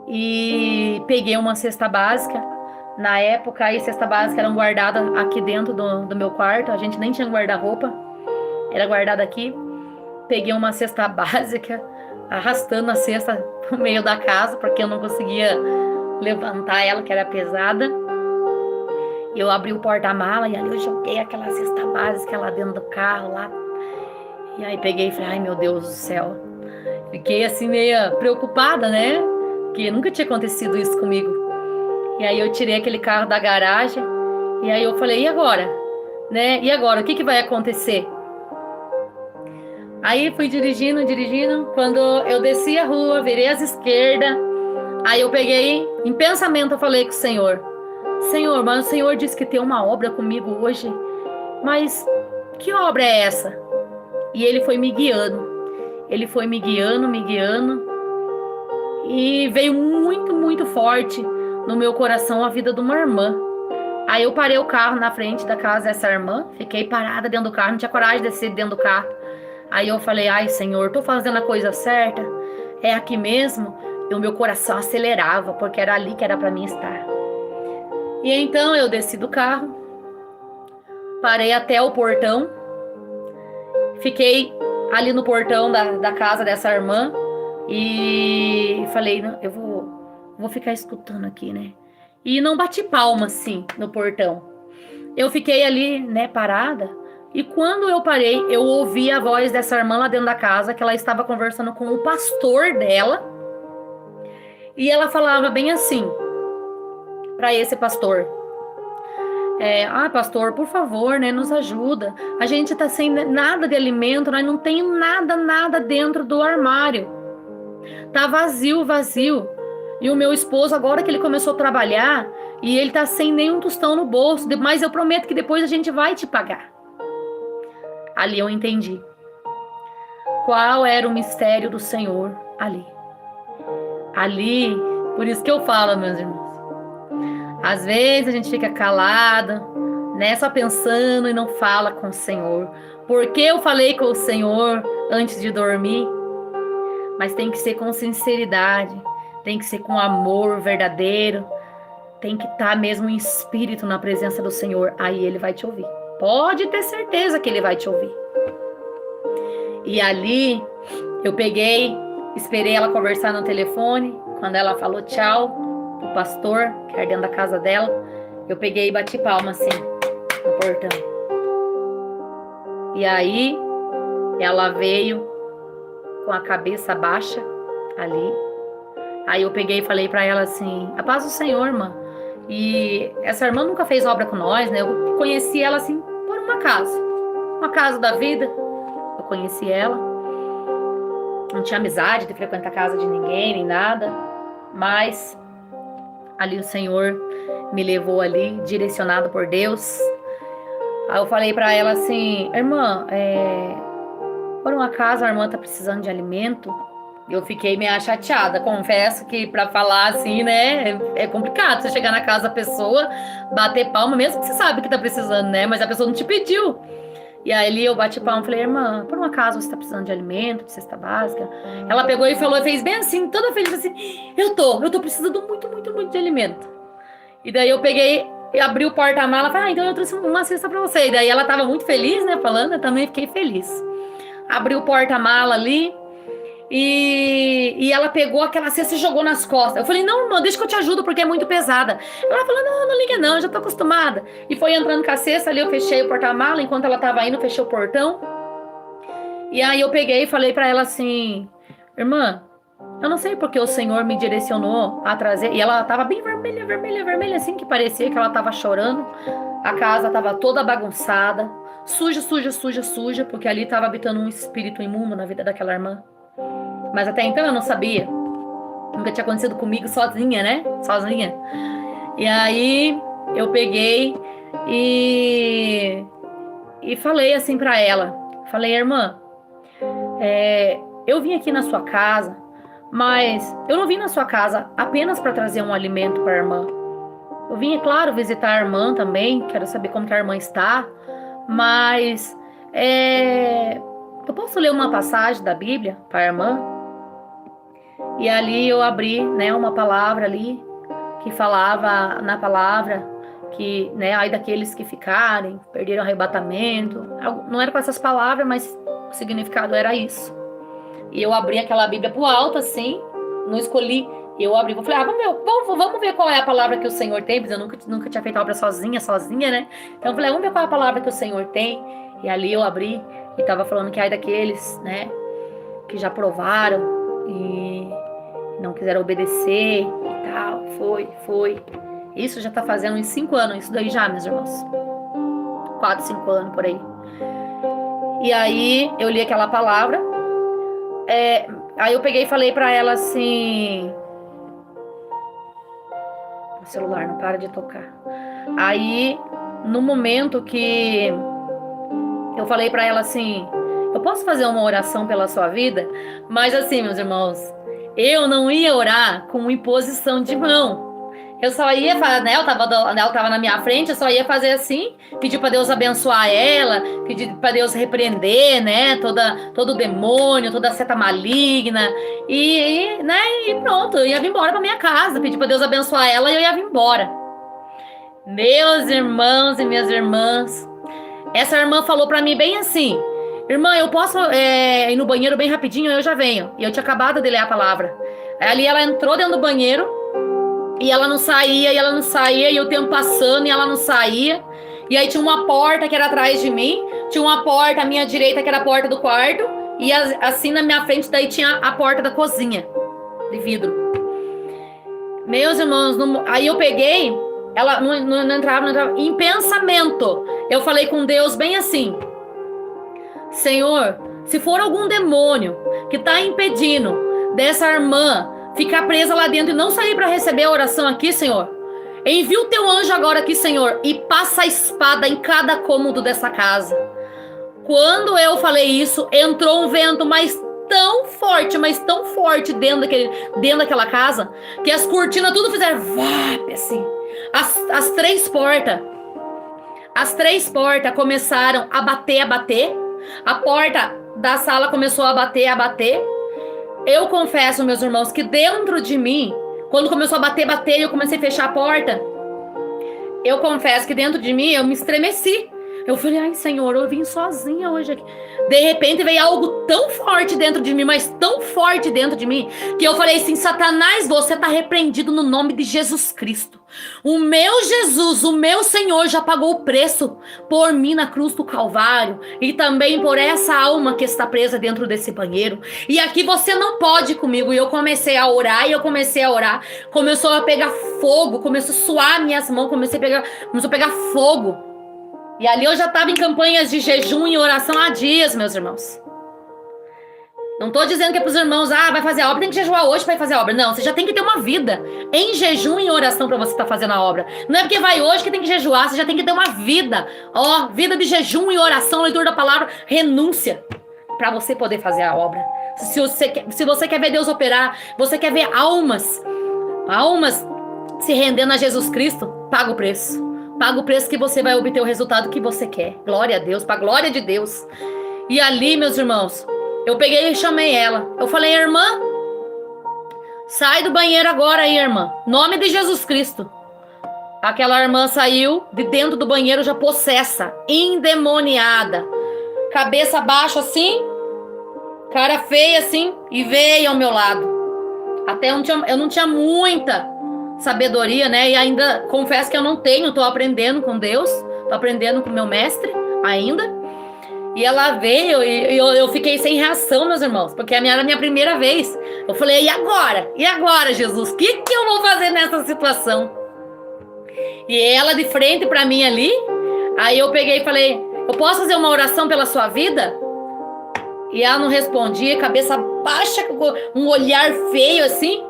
e peguei uma cesta básica. Na época, aí, cesta básica eram guardadas aqui dentro do meu quarto. A gente nem tinha guarda-roupa, era guardada aqui. Peguei uma cesta básica, arrastando a cesta no meio da casa, porque eu não conseguia levantar ela, que era pesada. E eu abri o porta-mala e ali eu joguei aquela cesta básica lá dentro do carro, lá. E aí peguei e falei, ai meu Deus do céu. Fiquei assim meio preocupada, né? Porque nunca tinha acontecido isso comigo. E aí eu tirei aquele carro da garagem. E aí eu falei, e agora? Né? E agora? O que vai acontecer? Aí fui dirigindo. Quando eu desci a rua, virei às esquerdas. Aí eu peguei, em pensamento eu falei com o Senhor: Senhor, mas o Senhor disse que tem uma obra comigo hoje. Mas que obra é essa? E Ele foi me guiando. Ele foi me guiando. E veio muito, muito forte no meu coração a vida de uma irmã. Aí eu parei o carro na frente da casa dessa irmã. Fiquei parada dentro do carro, não tinha coragem de descer dentro do carro. Aí eu falei, ai Senhor, tô fazendo a coisa certa? É aqui mesmo? E o meu coração acelerava, porque era ali que era para mim estar. E então eu desci do carro, parei até o portão, fiquei ali no portão da casa dessa irmã e falei, não, eu vou ficar escutando aqui, né? E não bati palma assim no portão. Eu fiquei ali, né, parada. E quando eu parei, eu ouvi a voz dessa irmã lá dentro da casa, que ela estava conversando com o pastor dela. E ela falava bem assim: para esse pastor. Pastor, por favor, né, nos ajuda. A gente tá sem nada de alimento, nós não tem nada dentro do armário. Tá vazio. E o meu esposo, agora que ele começou a trabalhar, e ele tá sem nenhum tostão no bolso, mas eu prometo que depois a gente vai te pagar. Ali eu entendi qual era o mistério do Senhor ali, por isso que eu falo, meus irmãos, às vezes a gente fica calado, né, só pensando e não fala com o Senhor, porque eu falei com o Senhor antes de dormir, mas tem que ser com sinceridade, tem que ser com amor verdadeiro, tem que estar mesmo em espírito na presença do Senhor, aí Ele vai te ouvir, pode ter certeza que Ele vai te ouvir. E ali eu peguei, esperei ela conversar no telefone. Quando ela falou tchau pro pastor, que era dentro da casa dela, eu peguei e bati palma assim no portão. E aí ela veio com a cabeça baixa ali. Aí eu peguei e falei pra ela assim: a paz do Senhor, irmã. E essa irmã nunca fez obra com nós, né? Eu conheci ela assim por uma casa da vida. Eu conheci ela, não tinha amizade de frequentar a casa de ninguém, nem nada, mas ali o Senhor me levou ali, direcionado por Deus. Aí eu falei pra ela assim: irmã, por um acaso a irmã tá precisando de alimento? Eu fiquei meio chateada, confesso que pra falar assim, né, é complicado você chegar na casa da pessoa, bater palma, mesmo que você sabe que tá precisando, né, mas a pessoa não te pediu. E aí eu bati palma e falei: irmã, por um acaso você tá precisando de alimento, de cesta básica? Ela pegou e falou, fez bem assim, toda feliz assim: eu tô precisando muito de alimento. E daí eu peguei e abri o porta-mala e falei: então eu trouxe uma cesta pra você. E daí ela tava muito feliz, né, falando, eu também fiquei feliz. Abri o porta-mala ali e ela pegou aquela cesta e jogou nas costas. Eu falei: não, irmã, deixa que eu te ajudo porque é muito pesada. Ela falou: não liga não, eu já tô acostumada. E foi entrando com a cesta ali, eu fechei o porta-mala. Enquanto ela tava indo, eu fechei o portão. E aí eu peguei e falei pra ela assim: irmã, eu não sei porque o Senhor me direcionou a trazer. E ela tava bem vermelha, assim, que parecia que ela tava chorando. A casa tava toda bagunçada, suja, porque ali tava habitando um espírito imundo na vida daquela irmã. Mas até então eu não sabia. Nunca tinha acontecido comigo sozinha, né? Sozinha. E aí eu peguei e falei assim pra ela. Falei: irmã, eu vim aqui na sua casa, mas eu não vim na sua casa apenas para trazer um alimento para a irmã. Eu vim, é claro, visitar a irmã também. Quero saber como que a irmã está. Mas eu posso ler uma passagem da Bíblia para a irmã? E ali eu abri, né, uma palavra ali que falava na palavra que, né, ai daqueles que ficarem, perderam o arrebatamento. Não era com essas palavras, mas o significado era isso. E eu abri aquela Bíblia pro alto assim, não escolhi. Eu abri, falei: vamos ver qual é a palavra que o Senhor tem, porque eu nunca tinha feito obra sozinha, né? Então eu falei: vamos ver qual é a palavra que o Senhor tem. E ali eu abri e tava falando que ai daqueles, né, que já provaram e não quiseram obedecer e tal. Foi. Isso já tá fazendo uns 5 anos, isso daí já, meus irmãos. 4, 5 anos, por aí. E aí eu li aquela palavra. Aí eu peguei e falei pra ela assim... O celular não para de tocar. Aí, no momento que eu falei pra ela assim: eu posso fazer uma oração pela sua vida? Mas assim, meus irmãos, eu não ia orar com imposição de mão. Eu só ia fazer, né? Ela tava na minha frente, eu só ia fazer assim, pedir para Deus abençoar ela, pedir para Deus repreender, né? Todo demônio, toda seta maligna. Né? E pronto, eu ia vir embora para minha casa, pedir para Deus abençoar ela e eu ia vir embora. Meus irmãos e minhas irmãs, essa irmã falou para mim bem assim: irmã, eu posso ir no banheiro bem rapidinho, eu já venho. E eu tinha acabado de ler a palavra. Aí ali ela entrou dentro do banheiro. E ela não saía, e o tempo passando, e ela não saía. E aí tinha uma porta que era atrás de mim, tinha uma porta à minha direita que era a porta do quarto, e assim na minha frente daí tinha a porta da cozinha, de vidro. Meus irmãos, aí eu peguei Ela não entrava. Em pensamento, eu falei com Deus bem assim: Senhor, se for algum demônio que está impedindo dessa irmã ficar presa lá dentro e não sair para receber a oração aqui, Senhor, envia o teu anjo agora aqui, Senhor, e passa a espada em cada cômodo dessa casa. Quando eu falei isso, entrou um vento, mas tão forte dentro daquela casa, que as cortinas tudo fizeram vap, assim. As três portas começaram a bater. A porta da sala começou a bater. Eu confesso, meus irmãos, que dentro de mim, quando começou a bater e eu comecei a fechar a porta, eu confesso que dentro de mim eu me estremeci. Eu falei, ai, Senhor, eu vim sozinha hoje aqui. De repente veio algo tão forte dentro de mim, mas tão forte dentro de mim, que eu falei assim, Satanás, você está repreendido no nome de Jesus Cristo. O meu Jesus, o meu Senhor já pagou o preço por mim na cruz do Calvário e também por essa alma que está presa dentro desse banheiro. E aqui você não pode comigo. E eu comecei a orar, começou a pegar fogo, começou a suar minhas mãos, começou a pegar fogo. E ali eu já estava em campanhas de jejum e oração há dias, meus irmãos. Não estou dizendo que é para os irmãos, vai fazer a obra, tem que jejuar hoje para fazer a obra. Não, você já tem que ter uma vida em jejum e oração para você estar fazendo a obra. Não é porque vai hoje que tem que jejuar, você já tem que ter uma vida. Vida de jejum e oração, leitura da palavra, renúncia, para você poder fazer a obra. Se você quer ver Deus operar, você quer ver almas se rendendo a Jesus Cristo, paga o preço. Paga o preço que você vai obter o resultado que você quer. Glória a Deus, para a glória de Deus. E ali, meus irmãos, eu peguei e chamei ela. Eu falei, irmã, sai do banheiro agora aí, irmã. Nome de Jesus Cristo. Aquela irmã saiu de dentro do banheiro já possessa, endemoniada. Cabeça baixa assim, cara feia assim, e veio ao meu lado. Até eu não tinha muita sabedoria, né? E ainda confesso que eu não tenho, tô aprendendo com Deus, tô aprendendo com meu mestre ainda. E ela veio e eu fiquei sem reação, meus irmãos, porque era a minha primeira vez. Eu falei, e agora? E agora, Jesus? O que eu vou fazer nessa situação? E ela de frente pra mim ali, aí eu peguei e falei, eu posso fazer uma oração pela sua vida? E ela não respondia, cabeça baixa, com um olhar feio assim.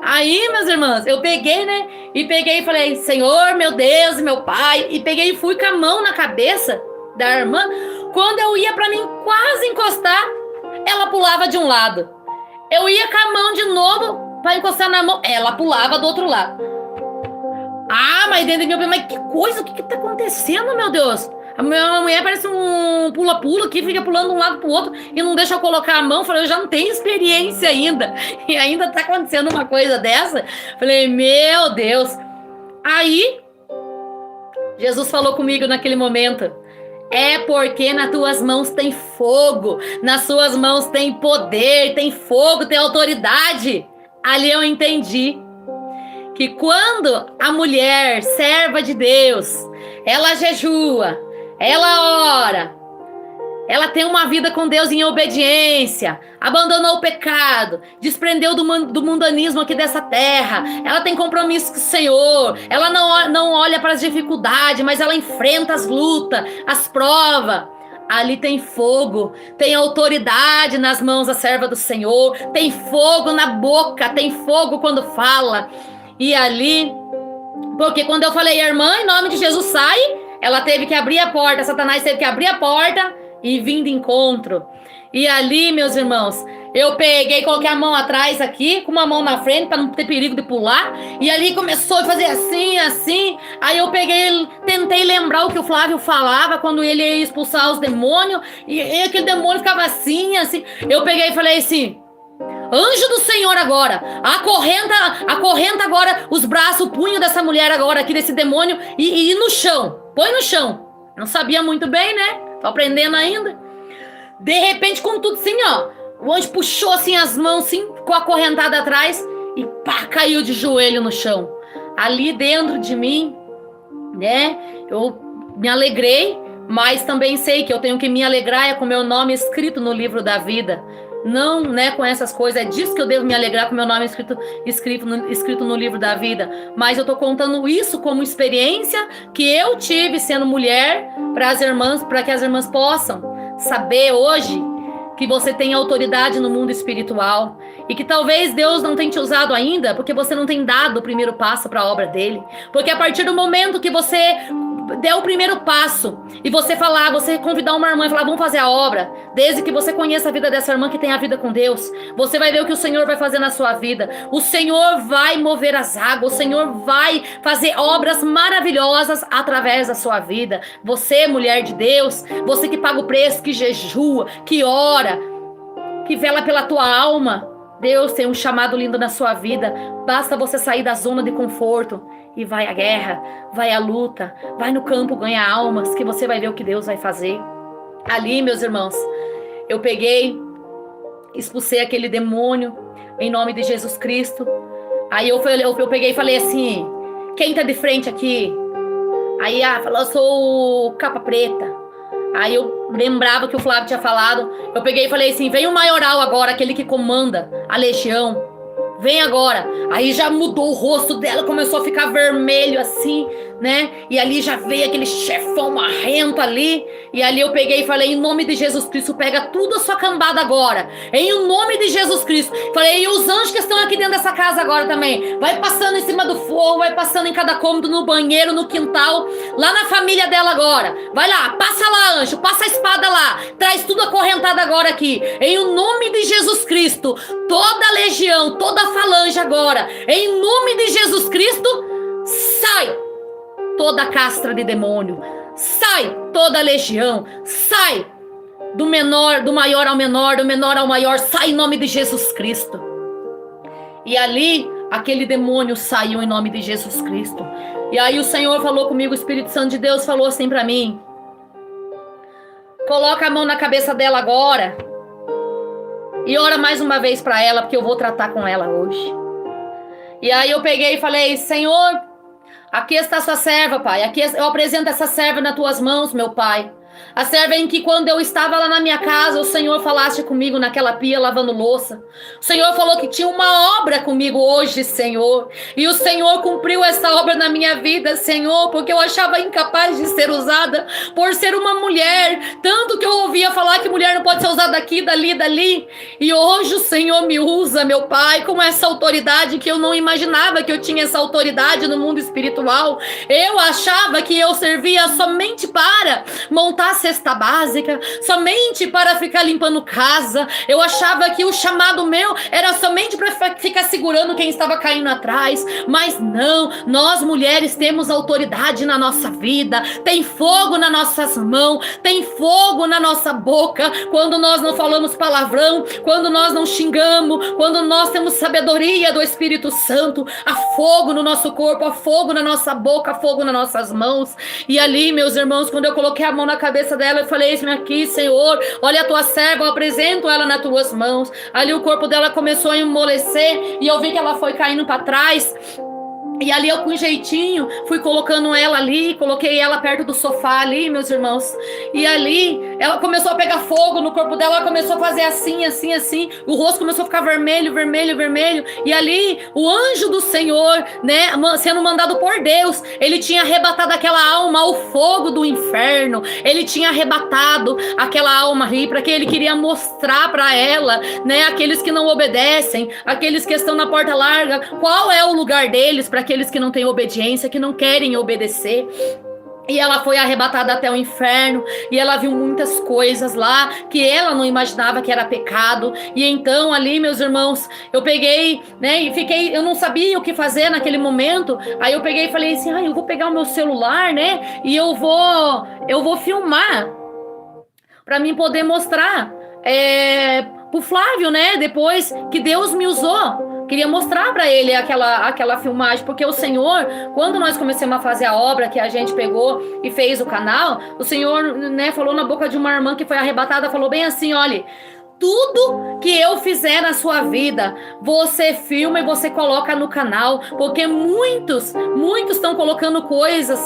Aí, meus irmãos, eu peguei, né? E falei, Senhor, meu Deus, meu Pai. E peguei e fui com a mão na cabeça da irmã. Quando eu ia pra mim quase encostar, ela pulava de um lado. Eu ia com a mão de novo pra encostar na mão, ela pulava do outro lado. Mas dentro de mim, mas que coisa, o que tá acontecendo, meu Deus? A minha mulher parece um pula-pula que fica pulando de um lado pro outro e não deixa eu colocar a mão. Falei, eu já não tenho experiência ainda. E ainda tá acontecendo uma coisa dessa. Falei, meu Deus. Aí, Jesus falou comigo naquele momento. É porque nas tuas mãos tem fogo. Nas suas mãos tem poder, tem fogo, tem autoridade. Ali eu entendi que quando a mulher, serva de Deus, ela jejua, ela ora, ela tem uma vida com Deus em obediência, abandonou o pecado, desprendeu do mundanismo aqui dessa terra, ela tem compromisso com o Senhor, ela não olha para as dificuldades, mas ela enfrenta as lutas, as provas. Ali tem fogo, tem autoridade nas mãos da serva do Senhor, tem fogo na boca, tem fogo quando fala. E ali, porque quando eu falei, irmã, em nome de Jesus, sai, ela teve que abrir a porta, Satanás teve que abrir a porta e vir de encontro. E ali, meus irmãos, eu peguei, coloquei a mão atrás aqui, com uma mão na frente, para não ter perigo de pular. E ali começou a fazer assim, assim. Aí eu peguei, tentei lembrar o que o Flávio falava quando ele ia expulsar os demônios. E aquele demônio ficava assim, assim. Eu peguei e falei assim, anjo do Senhor agora, acorrenta agora os braços, o punho dessa mulher agora aqui, desse demônio, e no chão, põe no chão. Não sabia muito bem, né? Tô aprendendo ainda. De repente, com tudo assim, o anjo puxou assim as mãos, assim, ficou acorrentado atrás e pá, caiu de joelho no chão. Ali dentro de mim, né, eu me alegrei, mas também sei que eu tenho que me alegrar com meu nome escrito no livro da vida. não, né, com essas coisas. É disso que eu devo me alegrar, com meu nome escrito no livro da vida. Mas eu tô contando isso como experiência que eu tive sendo mulher, para que as irmãs possam saber hoje que você tem autoridade no mundo espiritual e que talvez Deus não tenha te usado ainda porque você não tem dado o primeiro passo para a obra dele. Porque a partir do momento que você der o primeiro passo e você convidar uma irmã e falar, vamos fazer a obra, desde que você conheça a vida dessa irmã que tem a vida com Deus, você vai ver o que o Senhor vai fazer na sua vida. O Senhor vai mover as águas, o Senhor vai fazer obras maravilhosas através da sua vida. Você, mulher de Deus, você que paga o preço, que jejua, que ora, que vela pela tua alma, Deus tem um chamado lindo na sua vida. Basta você sair da zona de conforto e vai à guerra, vai à luta, vai no campo ganhar almas, que você vai ver o que Deus vai fazer. Ali, meus irmãos, eu expulsei aquele demônio em nome de Jesus Cristo. Aí eu peguei e falei assim, quem tá de frente aqui? Aí falou, eu sou o capa preta. Aí eu lembrava que o Flávio tinha falado. Eu peguei e falei assim, vem o maioral agora, aquele que comanda a legião. Vem agora. Aí já mudou o rosto dela, começou a ficar vermelho assim, né? E ali já veio aquele chefão marrento ali. E ali eu peguei e falei, em nome de Jesus Cristo, pega tudo a sua cambada agora. Em nome de Jesus Cristo. Falei, e os anjos que estão aqui dentro dessa casa agora também. Vai passando em cima do fogo, vai passando em cada cômodo, no banheiro, no quintal. Lá na família dela agora. Vai lá, passa lá, anjo, passa a espada lá. Traz tudo acorrentado agora aqui. Em nome de Jesus Cristo, toda a legião, toda a falange agora. Em nome de Jesus Cristo, sai toda a castra de demônio. Sai toda a legião. Sai do maior ao menor, do menor ao maior. Sai em nome de Jesus Cristo. E ali, aquele demônio saiu em nome de Jesus Cristo. E aí o Senhor falou comigo, o Espírito Santo de Deus falou assim pra mim, coloca a mão na cabeça dela agora e ora mais uma vez pra ela, porque eu vou tratar com ela hoje. E aí eu peguei e falei, Senhor, aqui está a sua serva, Pai. Aqui eu apresento essa serva nas tuas mãos, meu Pai. A serva em que quando eu estava lá na minha casa, o Senhor falaste comigo naquela pia lavando louça. O Senhor falou que tinha uma obra comigo hoje, Senhor. E o Senhor cumpriu essa obra na minha vida, Senhor, porque eu achava incapaz de ser usada por ser uma mulher. Tanto que eu ouvia falar que mulher não pode ser usada daqui, dali. E hoje o Senhor me usa, meu Pai, com essa autoridade que eu não imaginava que eu tinha essa autoridade no mundo espiritual. Eu achava que eu servia somente para montar a cesta básica, somente para ficar limpando casa. Eu achava que o chamado meu era somente para ficar segurando quem estava caindo atrás. Mas não, nós mulheres temos autoridade na nossa vida, tem fogo nas nossas mãos, tem fogo na nossa boca, quando nós não falamos palavrão, quando nós não xingamos, quando nós temos sabedoria do Espírito Santo. Há fogo no nosso corpo, há fogo na nossa boca, há fogo nas nossas mãos. E ali, meus irmãos, quando eu coloquei a mão na cabeça dela, eu falei, eis-me aqui, Senhor, olha a tua serva, eu apresento ela nas tuas mãos. Ali o corpo dela começou a amolecer e eu vi que ela foi caindo para trás. E ali eu com jeitinho fui colocando ela ali, coloquei ela perto do sofá ali, meus irmãos. E ali ela começou a pegar fogo no corpo dela, ela começou a fazer assim. O rosto começou a ficar vermelho. E ali o anjo do Senhor, né, sendo mandado por Deus, ele tinha arrebatado aquela alma ao fogo do inferno. Ele tinha arrebatado aquela alma ali, para que ele queria mostrar para ela, né, aqueles que não obedecem, aqueles que estão na porta larga, qual é o lugar deles, para aqueles que não têm obediência, que não querem obedecer. E ela foi arrebatada até o inferno, e ela viu muitas coisas lá que ela não imaginava que era pecado. E então ali, meus irmãos, eu peguei, né, e eu não sabia o que fazer naquele momento. Aí eu peguei e falei assim, eu vou pegar o meu celular, né, e eu vou filmar para mim poder mostrar pro Flávio, né, depois que Deus me usou. Queria mostrar para ele aquela filmagem, porque o Senhor, quando nós começamos a fazer a obra que a gente pegou e fez o canal, o Senhor, né, falou na boca de uma irmã que foi arrebatada, falou bem assim, olha, tudo que eu fizer na sua vida, você filma e você coloca no canal, porque muitos estão colocando coisas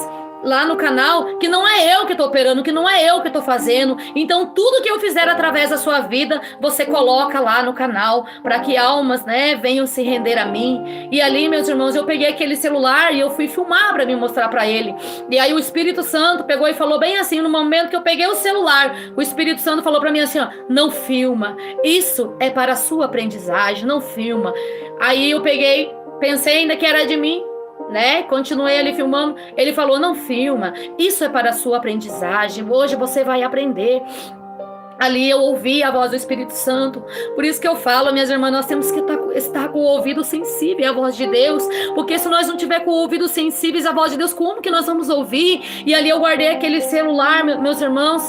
lá no canal que não é eu que estou operando, que não é eu que estou fazendo. Então, tudo que eu fizer através da sua vida, você coloca lá no canal, para que almas, né, venham se render a mim. E ali, meus irmãos, eu peguei aquele celular e eu fui filmar para me mostrar para ele. E aí o Espírito Santo pegou e falou bem assim, no momento que eu peguei o celular, o Espírito Santo falou para mim assim, ó, não filma, isso é para a sua aprendizagem, não filma. Aí eu peguei, pensei ainda que era de mim, né? Continuei ali filmando. Ele falou: não filma, isso é para a sua aprendizagem. Hoje você vai aprender. Ali eu ouvi a voz do Espírito Santo. Por isso que eu falo, minhas irmãs, nós temos que estar com o ouvido sensível à voz de Deus. Porque se nós não tiver com o ouvido sensíveis à voz de Deus, como que nós vamos ouvir? E ali eu guardei aquele celular, meus irmãos.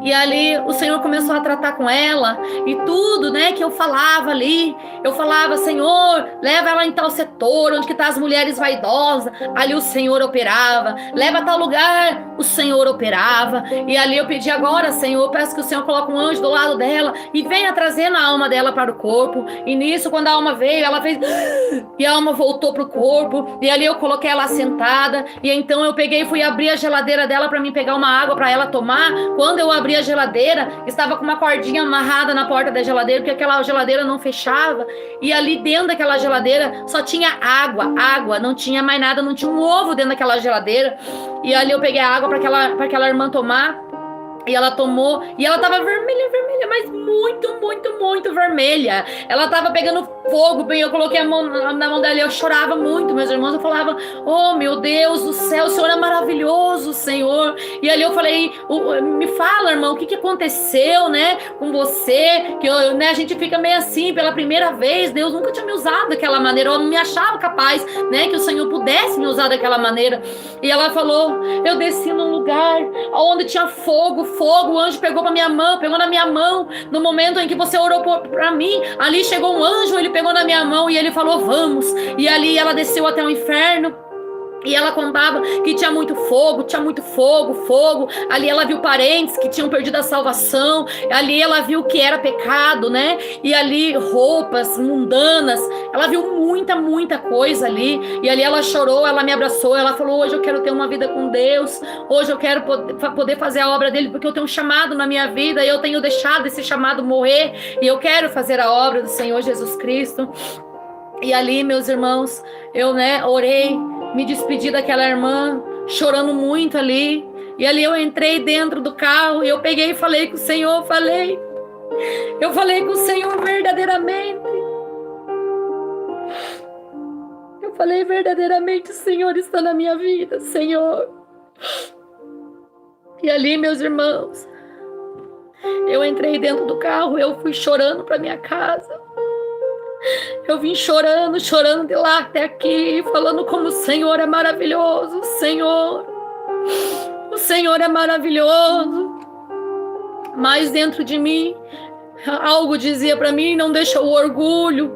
E ali o Senhor começou a tratar com ela. E tudo, né, que eu falava ali. Eu falava: Senhor, leva ela em tal setor, onde que tá as mulheres vaidosas. Ali o Senhor operava. Leva a tal lugar, o Senhor operava. E ali eu pedi agora: Senhor, peço que o Senhor coloque um anjo do lado dela e venha trazendo a alma dela para o corpo. E nisso, quando a alma veio, ela fez... E a alma voltou pro corpo. E ali eu coloquei ela sentada. E então eu peguei e fui abrir a geladeira dela para mim pegar uma água para ela tomar. Quando eu abri a geladeira, estava com uma cordinha amarrada na porta da geladeira, porque aquela geladeira não fechava. E ali dentro daquela geladeira só tinha água, não tinha mais nada, não tinha um ovo dentro daquela geladeira. E ali eu peguei a água para aquela irmã tomar. E ela tomou, e ela tava vermelha, mas muito vermelha. Ela tava pegando fogo, bem, eu coloquei a mão na mão dela e eu chorava muito, meus irmãos. Eu falava: oh meu Deus do céu, o Senhor é maravilhoso, Senhor. E ali eu falei: me fala, irmão, o que aconteceu, né, com você? Que eu, né, a gente fica meio assim, pela primeira vez, Deus nunca tinha me usado daquela maneira, eu não me achava capaz, né, que o Senhor pudesse me usar daquela maneira. E ela falou: eu desci num lugar onde tinha fogo, o anjo pegou na minha mão, no momento em que você orou para mim, ali chegou um anjo, ele pegou na minha mão e ele falou: vamos. E ali ela desceu até o inferno. E ela contava que tinha muito fogo. Ali ela viu parentes que tinham perdido a salvação. Ali ela viu que era pecado, né? E ali roupas mundanas. Ela viu muita coisa ali. E ali ela chorou, ela me abraçou. Ela falou: hoje eu quero ter uma vida com Deus. Hoje eu quero poder fazer a obra dele, porque eu tenho um chamado na minha vida. E eu tenho deixado esse chamado morrer. E eu quero fazer a obra do Senhor Jesus Cristo. E ali, meus irmãos, eu, né, orei, me despedi daquela irmã, chorando muito ali. E ali eu entrei dentro do carro e eu peguei e falei com o Senhor, eu falei com o Senhor verdadeiramente. Eu falei verdadeiramente: o Senhor está na minha vida, Senhor. E ali, meus irmãos, eu entrei dentro do carro, eu fui chorando para minha casa. Eu vim chorando de lá até aqui, falando como o Senhor é maravilhoso, o Senhor é maravilhoso. Mas dentro de mim, algo dizia para mim: não deixa o orgulho,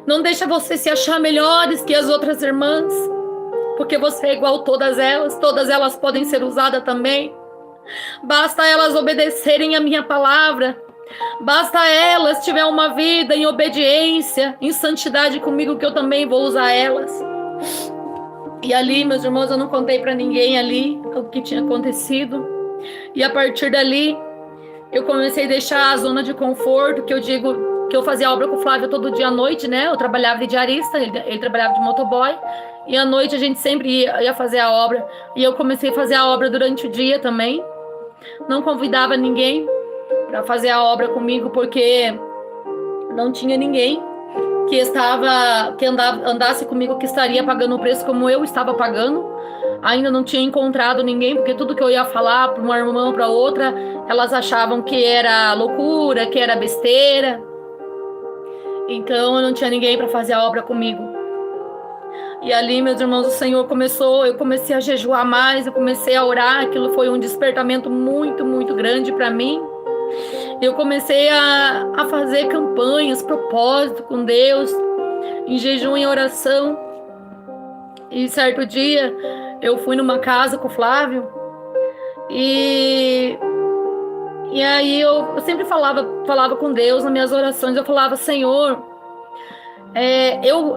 não deixa você se achar melhores que as outras irmãs, porque você é igual a todas elas podem ser usadas também. Basta elas obedecerem a minha palavra. Basta elas tiver uma vida em obediência, em santidade comigo, que eu também vou usar elas. E ali, meus irmãos, eu não contei para ninguém ali o que tinha acontecido. E a partir dali, eu comecei a deixar a zona de conforto, que eu digo que eu fazia obra com o Flávio todo dia à noite, né? Eu trabalhava de diarista, ele trabalhava de motoboy. E à noite a gente sempre ia fazer a obra. E eu comecei a fazer a obra durante o dia também. Não convidava ninguém para fazer a obra comigo, porque não tinha ninguém que andasse comigo, que estaria pagando o preço como eu estava pagando. Ainda não tinha encontrado ninguém, porque tudo que eu ia falar para uma irmã ou para outra, elas achavam que era loucura, que era besteira. Então eu não tinha ninguém para fazer a obra comigo. E ali, meus irmãos, eu comecei a jejuar mais, eu comecei a orar. Aquilo foi um despertamento muito grande para mim. Eu comecei a fazer campanhas, propósito com Deus, em jejum e oração. E certo dia, eu fui numa casa com o Flávio, e aí eu sempre falava com Deus nas minhas orações. Eu falava: Senhor,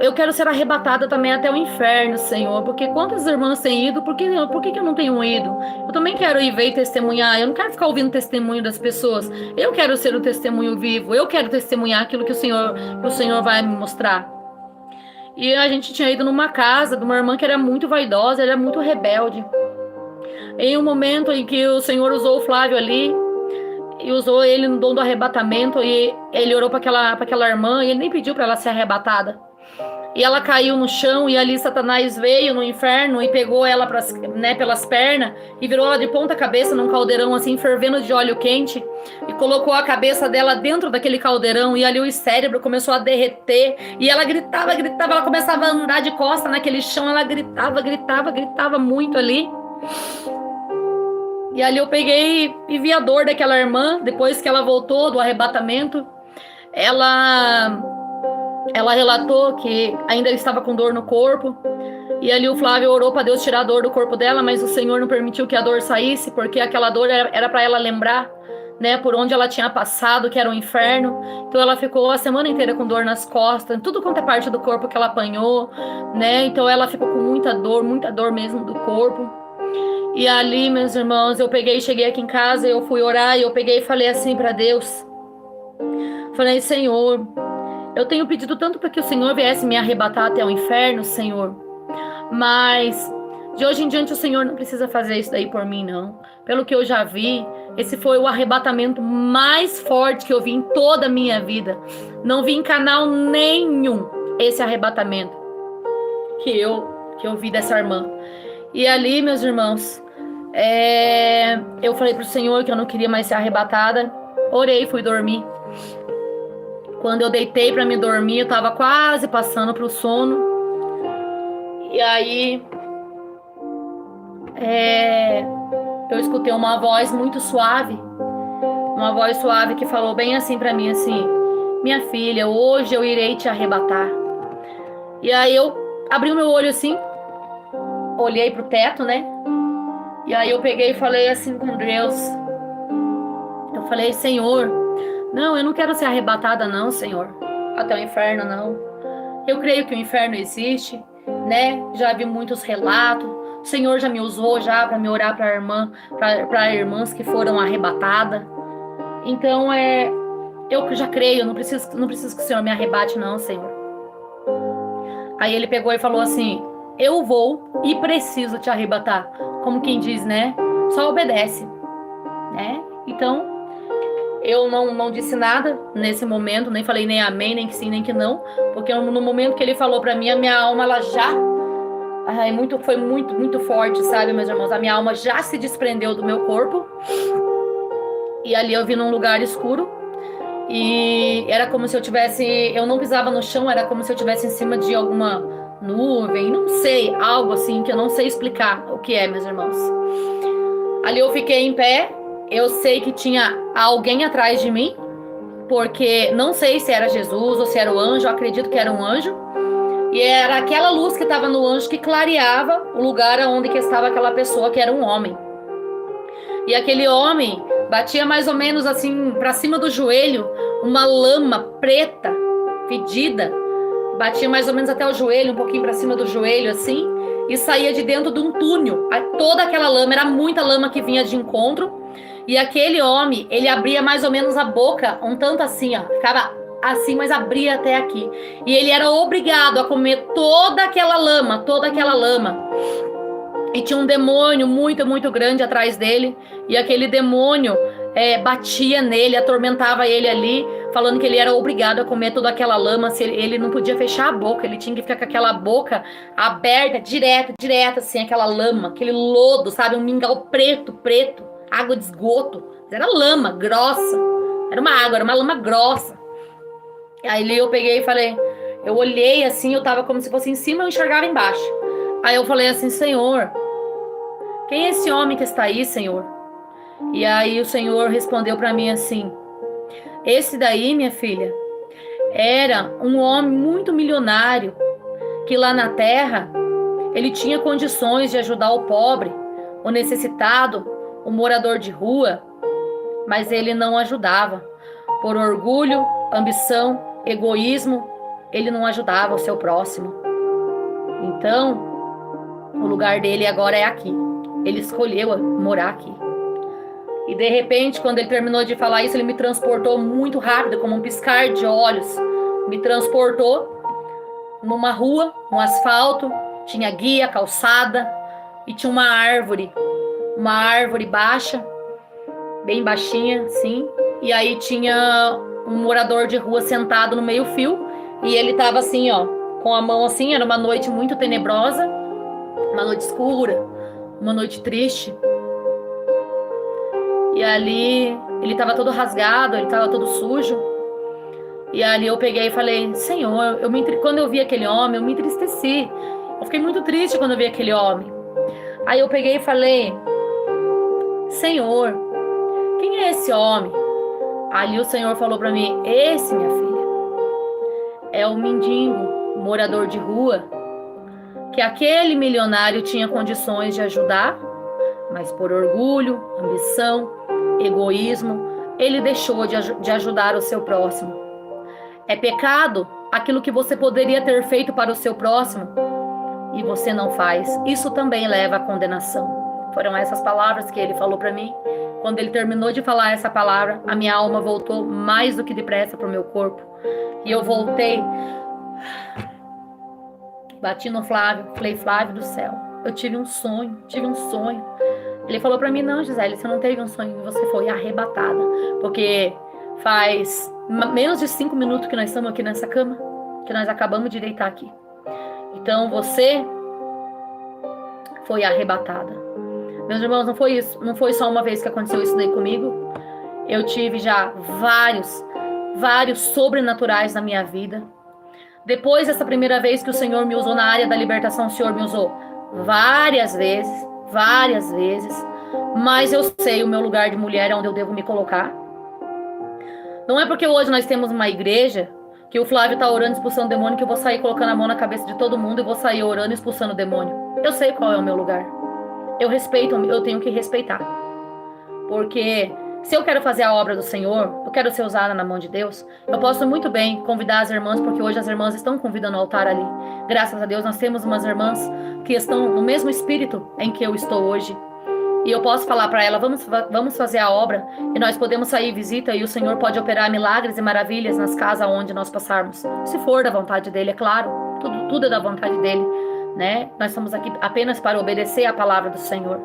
eu quero ser arrebatada também até o inferno, Senhor, porque quantas irmãs têm ido, por que eu não tenho ido? Eu também quero ir ver e testemunhar, eu não quero ficar ouvindo o testemunho das pessoas, eu quero ser o testemunho vivo, eu quero testemunhar aquilo que o Senhor vai me mostrar. E a gente tinha ido numa casa de uma irmã que era muito vaidosa, ela era muito rebelde. Em um momento em que o Senhor usou o Flávio ali, e usou ele no dom do arrebatamento, e ele orou para aquela irmã, e ele nem pediu para ela ser arrebatada. E ela caiu no chão, e ali Satanás veio no inferno e pegou ela pelas pernas e virou ela de ponta cabeça num caldeirão assim, fervendo de óleo quente, e colocou a cabeça dela dentro daquele caldeirão, e ali o cérebro começou a derreter, e ela gritava, ela começava a andar de costa naquele chão, ela gritava muito ali. E ali eu peguei e vi a dor daquela irmã, depois que ela voltou do arrebatamento. Ela relatou que ainda estava com dor no corpo. E ali o Flávio orou para Deus tirar a dor do corpo dela, mas o Senhor não permitiu que a dor saísse, porque aquela dor era para ela lembrar, né, por onde ela tinha passado, que era o inferno. Então ela ficou a semana inteira com dor nas costas, tudo quanto é parte do corpo que ela apanhou, né? Então ela ficou com muita dor mesmo do corpo. E ali, meus irmãos, cheguei aqui em casa, eu fui orar e eu peguei e falei assim para Deus. Falei, Senhor, eu tenho pedido tanto para que o Senhor viesse me arrebatar até o inferno, Senhor. Mas de hoje em diante o Senhor não precisa fazer isso daí por mim, não. Pelo que eu já vi, esse foi o arrebatamento mais forte que eu vi em toda a minha vida. Não vi em canal nenhum esse arrebatamento que eu vi dessa irmã. E ali, meus irmãos, eu falei pro Senhor que eu não queria mais ser arrebatada. Orei, fui dormir. Quando eu deitei para me dormir, eu tava quase passando pro sono. E aí, eu escutei uma voz muito suave. Uma voz suave que falou bem assim para mim, assim: minha filha, hoje eu irei te arrebatar. E aí eu abri o meu olho assim, olhei pro teto, né? E aí eu peguei e falei assim com Deus. Eu falei, Senhor, não, eu não quero ser arrebatada não, Senhor, até o inferno não. Eu creio que o inferno existe, né? Já vi muitos relatos. O Senhor já me usou já para me orar para irmãs que foram arrebatadas. Então eu já creio, não preciso que o Senhor me arrebate não, Senhor. Aí ele pegou e falou assim: eu vou e preciso te arrebatar. Como quem diz, né? Só obedece, né? Então, eu não disse nada nesse momento, nem falei nem amém, nem que sim, nem que não, porque no momento que ele falou pra mim, a minha alma, ela já... foi muito forte, sabe, meus irmãos? A minha alma já se desprendeu do meu corpo. E ali eu vi num lugar escuro. E era como se eu não pisava no chão, era como se eu estivesse em cima de alguma nuvem, não sei, algo assim que eu não sei explicar o que é, meus irmãos. Ali eu fiquei em pé, eu sei que tinha alguém atrás de mim, porque não sei se era Jesus ou se era o anjo, eu acredito que era um anjo, e era aquela luz que estava no anjo que clareava o lugar onde que estava aquela pessoa, que era um homem. E aquele homem batia mais ou menos assim, para cima do joelho, uma lama preta, fedida, batia mais ou menos até o joelho, um pouquinho para cima do joelho assim, e saía de dentro de um túnel. Toda aquela lama, era muita lama que vinha de encontro, e aquele homem, ele abria mais ou menos a boca, um tanto assim, ó, ficava assim, mas abria até aqui. E ele era obrigado a comer toda aquela lama. E tinha um demônio muito grande atrás dele, e aquele demônio batia nele, atormentava ele ali, falando que ele era obrigado a comer toda aquela lama, se ele não podia fechar a boca, ele tinha que ficar com aquela boca aberta, direto, assim, aquela lama, aquele lodo, sabe, um mingau preto, água de esgoto, era lama grossa, era uma lama grossa. Aí eu peguei e falei, eu olhei assim, eu tava como se fosse em cima, eu enxergava embaixo. Aí eu falei assim, Senhor, quem é esse homem que está aí, Senhor? E aí o Senhor respondeu para mim assim, esse daí, minha filha, era um homem muito milionário, que lá na terra, ele tinha condições de ajudar o pobre, o necessitado, o morador de rua, mas ele não ajudava, por orgulho, ambição, egoísmo, ele não ajudava o seu próximo. Então, o lugar dele agora é aqui. Ele escolheu morar aqui. E de repente, quando ele terminou de falar isso, ele me transportou muito rápido, como um piscar de olhos. Me transportou numa rua, no asfalto, tinha guia, calçada, e tinha uma árvore baixa, bem baixinha, assim, e aí tinha um morador de rua sentado no meio-fio, e ele tava assim, ó, com a mão assim, era uma noite muito tenebrosa, uma noite escura, uma noite triste, e ali ele tava todo rasgado, ele tava todo sujo. E ali eu peguei e falei, Senhor, quando eu vi aquele homem, eu me entristeci. Eu fiquei muito triste quando eu vi aquele homem. Aí eu peguei e falei, Senhor, quem é esse homem? Ali o Senhor falou pra mim, esse, minha filha, é o mendigo, morador de rua, que aquele milionário tinha condições de ajudar, mas por orgulho, ambição, egoísmo, ele deixou de ajudar o seu próximo. É pecado aquilo que você poderia ter feito para o seu próximo e você não faz. Isso também leva à condenação. Foram essas palavras que ele falou para mim. Quando ele terminou de falar essa palavra, a minha alma voltou mais do que depressa para o meu corpo. E eu voltei, bati no Flávio, falei, Flávio do céu, eu tive um sonho. Ele falou para mim, não, Gisele, você não teve um sonho, você foi arrebatada. Porque faz menos de 5 minutos que nós estamos aqui nessa cama, que nós acabamos de deitar aqui. Então você foi arrebatada. Meus irmãos, não foi isso, não foi só uma vez que aconteceu isso daí comigo. Eu tive já vários sobrenaturais na minha vida. Depois dessa primeira vez que o Senhor me usou na área da libertação, o Senhor me usou várias vezes. Mas eu sei o meu lugar de mulher, onde eu devo me colocar. Não é porque hoje nós temos uma igreja que o Flávio está orando, expulsando o demônio, que eu vou sair colocando a mão na cabeça de todo mundo e vou sair orando, expulsando o demônio. Eu sei qual é o meu lugar. Eu respeito, eu tenho que respeitar. Porque se eu quero fazer a obra do Senhor, eu quero ser usada na mão de Deus, eu posso muito bem convidar as irmãs, porque hoje as irmãs estão convidando o altar ali. Graças a Deus nós temos umas irmãs que estão no mesmo espírito em que eu estou hoje. E eu posso falar para ela, vamos fazer a obra, e nós podemos sair visita, e o Senhor pode operar milagres e maravilhas nas casas onde nós passarmos. Se for da vontade dele, é claro, tudo é da vontade dele, né? Nós estamos aqui apenas para obedecer a palavra do Senhor.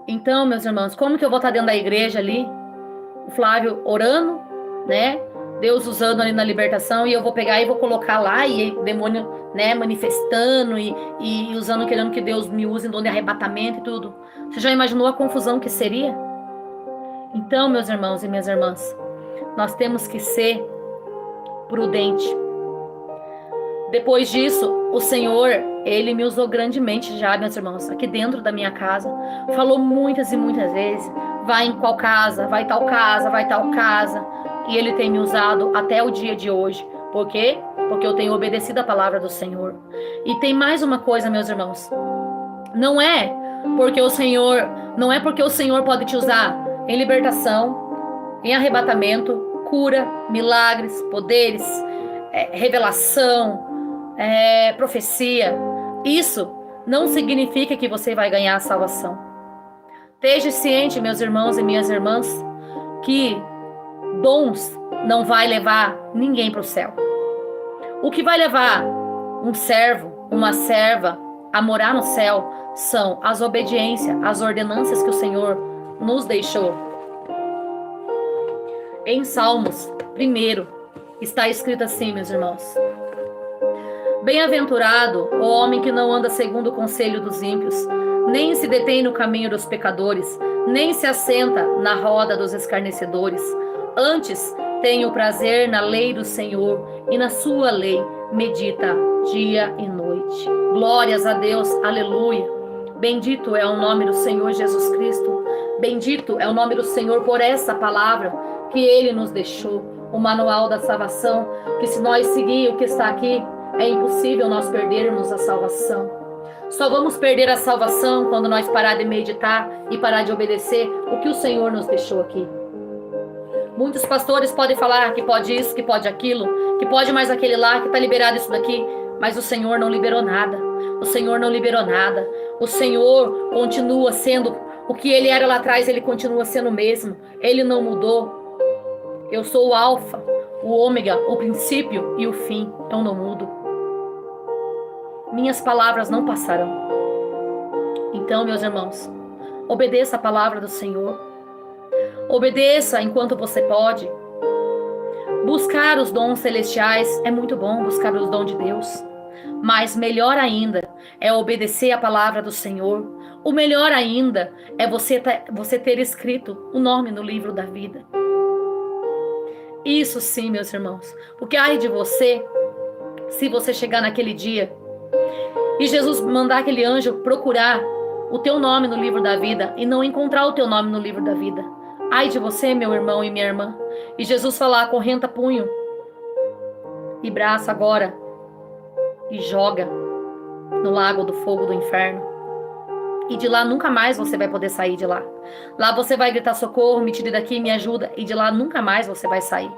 Então, meus irmãos, como que eu vou estar dentro da igreja ali, o Flávio orando, né? Deus usando ali na libertação, e eu vou pegar e vou colocar lá, e o demônio, né, manifestando e usando, querendo que Deus me use em dom de arrebatamento e tudo. Você já imaginou a confusão que seria? Então, meus irmãos e minhas irmãs, nós temos que ser prudente. Depois disso, o Senhor, ele me usou grandemente já, meus irmãos, aqui dentro da minha casa. Falou muitas e muitas vezes, vai em qual casa, vai tal casa, vai tal casa. E ele tem me usado até o dia de hoje. Por quê? Porque eu tenho obedecido a palavra do Senhor. E tem mais uma coisa, meus irmãos. Não é porque o Senhor pode te usar em libertação, em arrebatamento, cura, milagres, poderes, revelação, profecia. Isso não significa que você vai ganhar a salvação. Esteja ciente, meus irmãos e minhas irmãs, que dons não vai levar ninguém para o céu. O que vai levar um servo, uma serva a morar no céu são as obediências, as ordenanças que o Senhor nos deixou. Em Salmos 1 está escrito assim, meus irmãos: bem-aventurado o homem que não anda segundo o conselho dos ímpios, nem se detém no caminho dos pecadores, nem se assenta na roda dos escarnecedores. Antes tem o prazer na lei do Senhor, e na sua lei medita dia e noite. Glórias a Deus, aleluia. Bendito é o nome do Senhor Jesus Cristo. Bendito é o nome do Senhor por essa palavra que Ele nos deixou, o manual da salvação, que se nós seguir o que está aqui, é impossível nós perdermos a salvação. Só vamos perder a salvação quando nós parar de meditar e parar de obedecer o que o Senhor nos deixou aqui. Muitos pastores podem falar que pode isso, que pode aquilo, que pode mais aquele lá, que está liberado isso daqui. Mas o Senhor não liberou nada. O Senhor não liberou nada. O Senhor continua sendo o que Ele era lá atrás, Ele continua sendo o mesmo. Ele não mudou. Eu sou o Alfa, o Ômega, o princípio e o fim. Eu não mudo. Minhas palavras não passarão. Então, meus irmãos, obedeça a palavra do Senhor. Obedeça enquanto você pode. Buscar os dons celestiais é muito bom, buscar os dons de Deus. Mas melhor ainda é obedecer a palavra do Senhor. O melhor ainda é você ter escrito o nome no livro da vida. Isso sim, meus irmãos. Porque ai de você, se você chegar naquele dia e Jesus mandar aquele anjo procurar o teu nome no livro da vida e não encontrar o teu nome no livro da vida. Ai de você, meu irmão e minha irmã. E Jesus falar, correnta punho e braço agora e joga no lago do fogo do inferno. E de lá nunca mais você vai poder sair de lá. Lá você vai gritar socorro, me tire daqui, me ajuda. E de lá nunca mais você vai sair.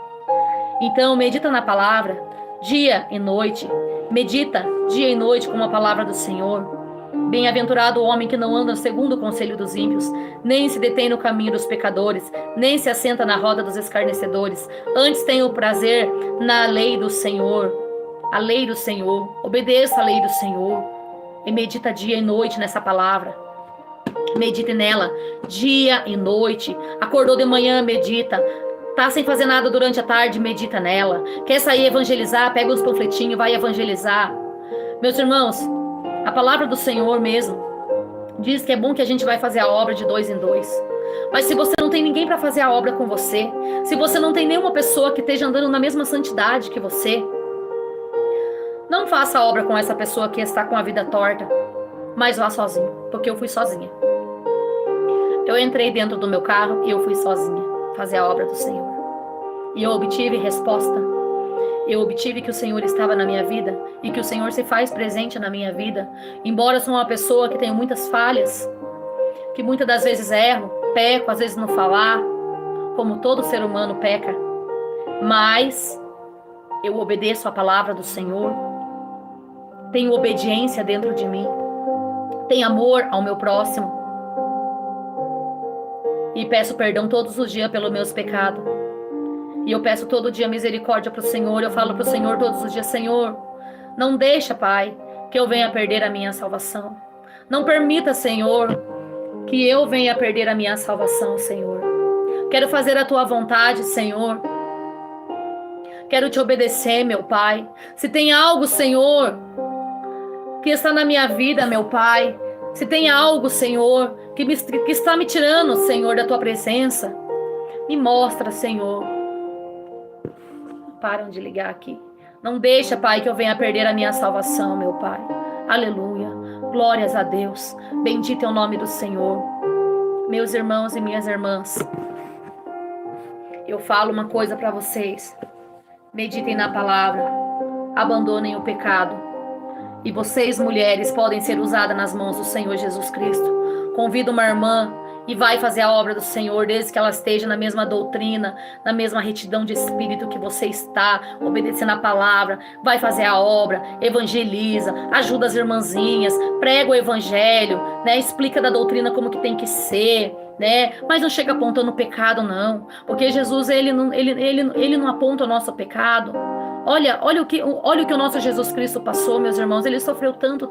Então medita na palavra dia e noite. Medita dia e noite com a palavra do Senhor. Bem-aventurado o homem que não anda segundo o conselho dos ímpios, nem se detém no caminho dos pecadores, nem se assenta na roda dos escarnecedores. Antes tem o prazer na lei do Senhor. A lei do Senhor. Obedeça a lei do Senhor. E medita dia e noite nessa palavra. Medite nela dia e noite. Acordou de manhã, medita. Tá sem fazer nada durante a tarde, medita nela. Quer sair evangelizar, pega os panfletinhos, vai evangelizar. Meus irmãos, a palavra do Senhor mesmo diz que é bom que a gente vai fazer a obra de 2 em 2. Mas se você não tem ninguém para fazer a obra com você, se você não tem nenhuma pessoa que esteja andando na mesma santidade que você, não faça a obra com essa pessoa que está com a vida torta, mas vá sozinho, porque eu fui sozinha. Eu entrei dentro do meu carro e eu fui sozinha fazer a obra do Senhor. E eu obtive resposta. Eu obtive que o Senhor estava na minha vida e que o Senhor se faz presente na minha vida. Embora eu sou uma pessoa que tenho muitas falhas, que muitas das vezes erro, peco, às vezes no falar, como todo ser humano peca, mas eu obedeço a palavra do Senhor, tenho obediência dentro de mim, tenho amor ao meu próximo e peço perdão todos os dias pelos meus pecados. E eu peço todo dia misericórdia para o Senhor. Eu falo para o Senhor todos os dias, Senhor, não deixa, Pai, que eu venha perder a minha salvação. Não permita, Senhor, que eu venha perder a minha salvação, Senhor. Quero fazer a Tua vontade, Senhor. Quero Te obedecer, meu Pai. Se tem algo, Senhor, que está na minha vida, meu Pai, se tem algo, Senhor, que está me tirando, Senhor, da Tua presença, me mostra, Senhor. Param de ligar aqui. Não deixa, Pai, que eu venha perder a minha salvação, meu Pai. Aleluia. Glórias a Deus. Bendito é o nome do Senhor. Meus irmãos e minhas irmãs, eu falo uma coisa para vocês. Meditem na palavra. Abandonem o pecado. E vocês, mulheres, podem ser usadas nas mãos do Senhor Jesus Cristo. Convido uma irmã e vai fazer a obra do Senhor, desde que ela esteja na mesma doutrina, na mesma retidão de espírito que você está, obedecendo a palavra. Vai fazer a obra, evangeliza, ajuda as irmãzinhas, prega o evangelho, né? Explica da doutrina como que tem que ser, né? Mas não chega apontando o pecado, não, porque Jesus, ele não aponta o nosso pecado. Olha o que o nosso Jesus Cristo passou, meus irmãos. Ele sofreu tanto,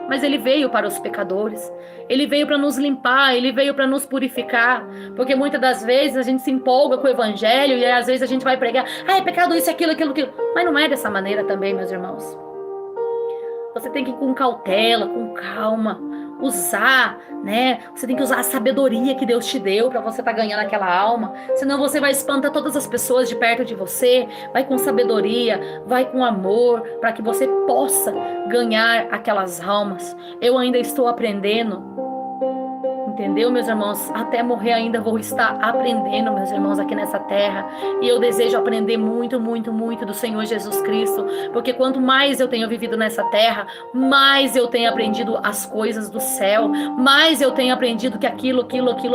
mas ele veio para os pecadores. Ele veio para nos limpar, ele veio para nos purificar. Porque muitas das vezes a gente se empolga com o evangelho e às vezes a gente vai pregar, é pecado isso, aquilo. Mas não é dessa maneira também, meus irmãos. Você tem que ir com cautela, com calma, usar, né? Você tem que usar a sabedoria que Deus te deu para você estar ganhando aquela alma. Senão você vai espantar todas as pessoas de perto de você. Vai com sabedoria, vai com amor, para que você possa ganhar aquelas almas. Eu ainda estou aprendendo, Entendeu, meus irmãos? Até morrer ainda vou estar aprendendo, meus irmãos, aqui nessa terra. E eu desejo aprender muito, muito, muito do Senhor Jesus Cristo. Porque quanto mais eu tenho vivido nessa terra, mais eu tenho aprendido as coisas do céu. Mais eu tenho aprendido que aquilo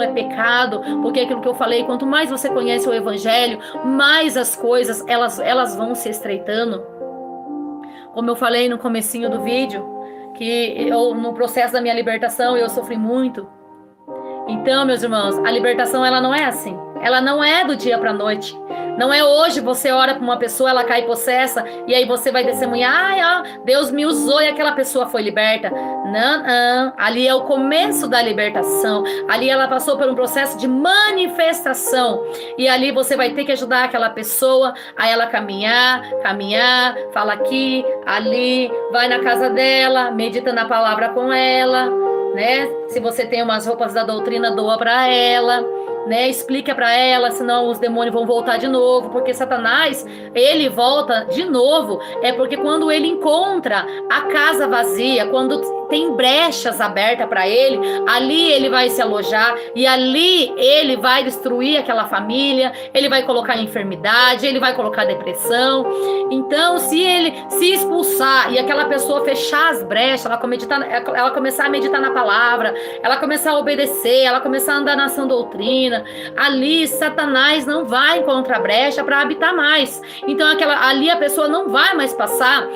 é pecado. Porque aquilo que eu falei, quanto mais você conhece o Evangelho, mais as coisas, elas vão se estreitando. Como eu falei no comecinho do vídeo, que no processo da minha libertação, eu sofri muito. Então, meus irmãos, a libertação ela não é assim. Ela não é do dia para a noite. Não é hoje você ora para uma pessoa, ela cai possessa e aí você vai testemunhar, ai, ó, Deus me usou e aquela pessoa foi liberta. Não, não. Ali é o começo da libertação. Ali ela passou por um processo de manifestação. E ali você vai ter que ajudar aquela pessoa a ela caminhar, fala aqui, ali, vai na casa dela, medita na palavra com ela, né? Se você tem umas roupas da doutrina, doa para ela, né? Explica para ela, senão os demônios vão voltar de novo, porque Satanás, ele volta de novo, é porque quando ele encontra a casa vazia, quando tem brechas abertas para ele, ali ele vai se alojar e ali ele vai destruir aquela família, ele vai colocar enfermidade, ele vai colocar depressão. Então, se ele se expulsar e aquela pessoa fechar as brechas, ela começar a meditar na palavra, ela começar a obedecer, ela começar a andar na sã doutrina, ali Satanás não vai encontrar brecha para habitar mais. Então, ali a pessoa não vai mais passar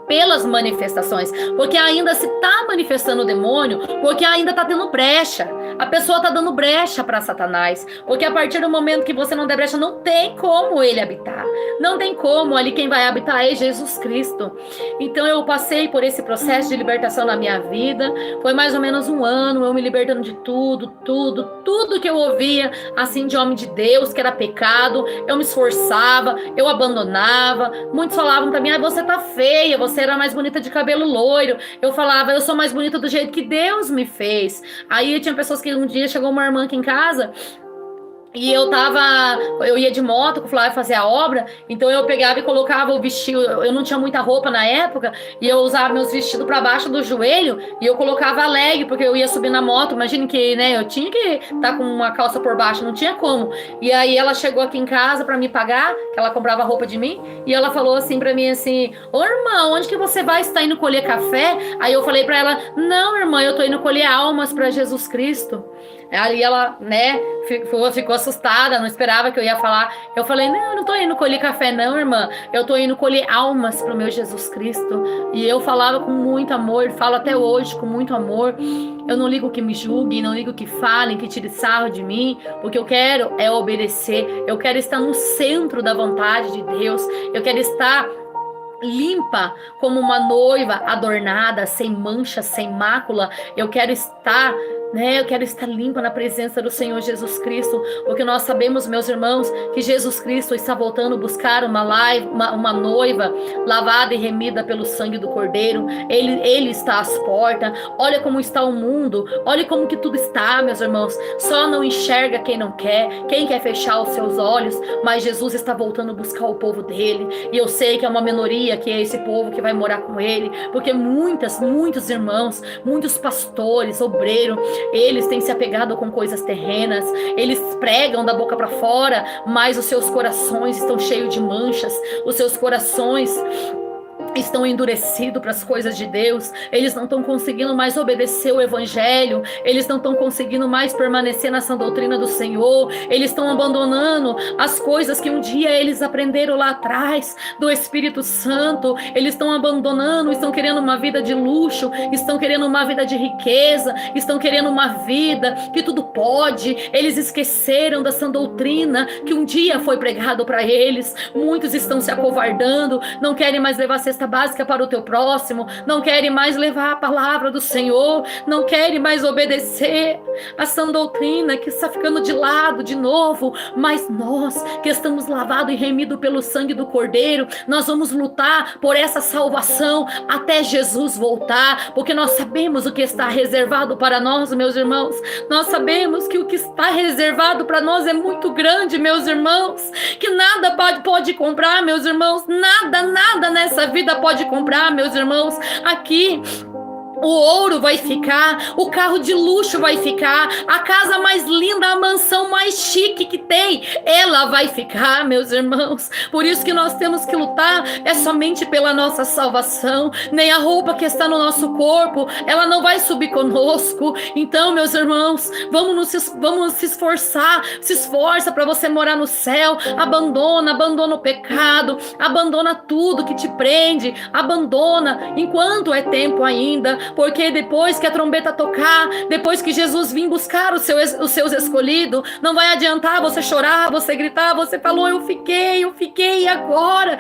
pelas manifestações, porque ainda se está manifestando o demônio, porque ainda está tendo brecha. A pessoa está dando brecha para Satanás, porque a partir do momento que você não der brecha, não tem como ele habitar. Não tem como, ali quem vai habitar é Jesus Cristo. Então eu passei por esse processo de libertação na minha vida, foi mais ou menos um ano, eu me libertando de tudo que eu ouvia, assim, de homem de Deus, que era pecado, eu me esforçava, eu abandonava, muitos falavam para mim, você tá feia, você era mais bonita de cabelo loiro. Eu falava, eu sou mais bonita do jeito que Deus me fez. Aí tinha pessoas que um dia chegou uma irmã aqui em casa e eu ia de moto com o Flávio fazer a obra, então eu pegava e colocava o vestido, eu não tinha muita roupa na época, e eu usava meus vestidos para baixo do joelho, e eu colocava leg, porque eu ia subir na moto, imagine que, né, eu tinha que estar com uma calça por baixo, não tinha como. E aí ela chegou aqui em casa para me pagar, que ela comprava roupa de mim, e ela falou assim para mim assim, ô irmã, onde que você vai? Você tá indo colher café? Aí eu falei para ela, não irmã, eu tô indo colher almas para Jesus Cristo. Ali ela, né, ficou assustada, não esperava que eu ia falar. Eu falei, não, eu não tô indo colher café não, irmã. Eu tô indo colher almas pro meu Jesus Cristo. E eu falava com muito amor, falo até hoje com muito amor. Eu não ligo que me julguem, não ligo que falem, que tirem sarro de mim. O que eu quero é obedecer. Eu quero estar no centro da vontade de Deus. Eu quero estar limpa como uma noiva adornada, sem mancha, sem mácula. Eu quero estar limpa na presença do Senhor Jesus Cristo, porque nós sabemos, meus irmãos, que Jesus Cristo está voltando buscar uma noiva lavada e remida pelo sangue do Cordeiro. Ele está às portas. Olha como está o mundo, olha como que tudo está, meus irmãos. Só não enxerga quem não quer, quem quer fechar os seus olhos, mas Jesus está voltando buscar o povo dele, e eu sei que é uma minoria, que é esse povo que vai morar com ele, porque muitos irmãos, muitos pastores, obreiros, eles têm se apegado com coisas terrenas, eles pregam da boca para fora, mas os seus corações estão cheios de manchas, os seus corações estão endurecidos para as coisas de Deus. Eles não estão conseguindo mais obedecer o Evangelho, eles não estão conseguindo mais permanecer na sã doutrina do Senhor, eles estão abandonando as coisas que um dia eles aprenderam lá atrás do Espírito Santo. Eles estão abandonando, estão querendo uma vida de luxo, estão querendo uma vida de riqueza, estão querendo uma vida que tudo pode. Eles esqueceram da sã doutrina que um dia foi pregado para eles. Muitos estão se acovardando, não querem mais levar cesta básica para o teu próximo, não querem mais levar a palavra do Senhor, não querem mais obedecer a sã doutrina, que está ficando de lado de novo. Mas nós que estamos lavados e remidos pelo sangue do Cordeiro, nós vamos lutar por essa salvação até Jesus voltar, porque nós sabemos o que está reservado para nós, meus irmãos. Nós sabemos que o que está reservado para nós é muito grande, meus irmãos, que nada pode comprar, meus irmãos, nada nessa vida pode comprar, meus irmãos. Aqui O ouro vai ficar, o carro de luxo vai ficar, a casa mais linda, a mansão mais chique que tem, ela vai ficar, meus irmãos. Por isso que nós temos que lutar, é somente pela nossa salvação. Nem a roupa que está no nosso corpo, ela não vai subir conosco. Então, meus irmãos, vamos se esforçar, se esforça para você morar no céu. Abandona o pecado, abandona tudo que te prende, abandona enquanto é tempo ainda. Porque depois que a trombeta tocar, depois que Jesus vir buscar os seus escolhidos, não vai adiantar você chorar, você gritar, você falou, eu fiquei, e agora?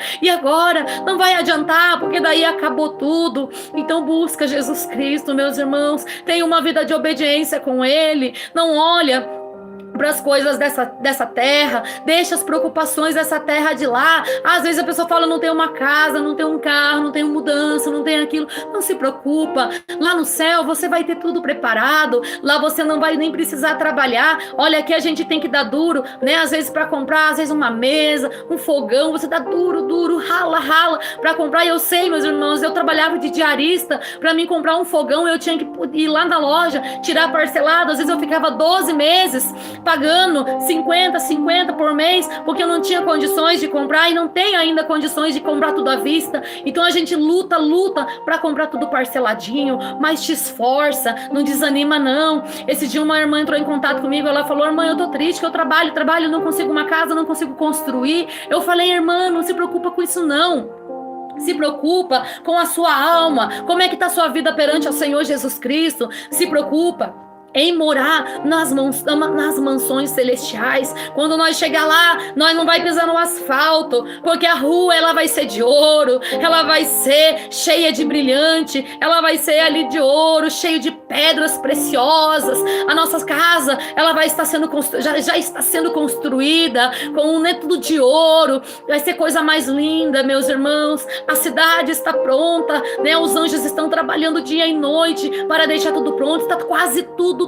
Não vai adiantar, porque daí acabou tudo. Então busca Jesus Cristo, meus irmãos, tenha uma vida de obediência com Ele, não olha para as coisas dessa terra, deixa as preocupações dessa terra de lá. Às vezes a pessoa fala, não tem uma casa, não tem um carro, não tem mudança, não tem aquilo. Não se preocupa, lá no céu você vai ter tudo preparado, lá você não vai nem precisar trabalhar. Olha, aqui a gente tem que dar duro, né? Às vezes para comprar, às vezes uma mesa, um fogão, você dá duro, rala para comprar. E eu sei, meus irmãos, eu trabalhava de diarista, para mim comprar um fogão eu tinha que ir lá na loja, tirar parcelado. Às vezes eu ficava 12 meses pagando 50 por mês, porque eu não tinha condições de comprar e não tenho ainda condições de comprar tudo à vista. Então a gente luta para comprar tudo parceladinho, mas te esforça, não desanima não. Esse dia uma irmã entrou em contato comigo, ela falou, irmã, eu tô triste, que eu trabalho, não consigo uma casa, não consigo construir. Eu falei, irmã, não se preocupa com isso não. Se preocupa com a sua alma, como é que está a sua vida perante ao Senhor Jesus Cristo. Se preocupa em morar nas mansões celestiais. Quando nós chegar lá, nós não vai pisar no asfalto, porque a rua ela vai ser de ouro, ela vai ser cheia de brilhante, ela vai ser ali de ouro, cheio de pedras preciosas. A nossa casa, ela vai estar sendo já está sendo construída com tudo de ouro. Vai ser coisa mais linda, meus irmãos. A cidade está pronta, né? Os anjos estão trabalhando dia e noite para deixar tudo pronto. Está quase tudo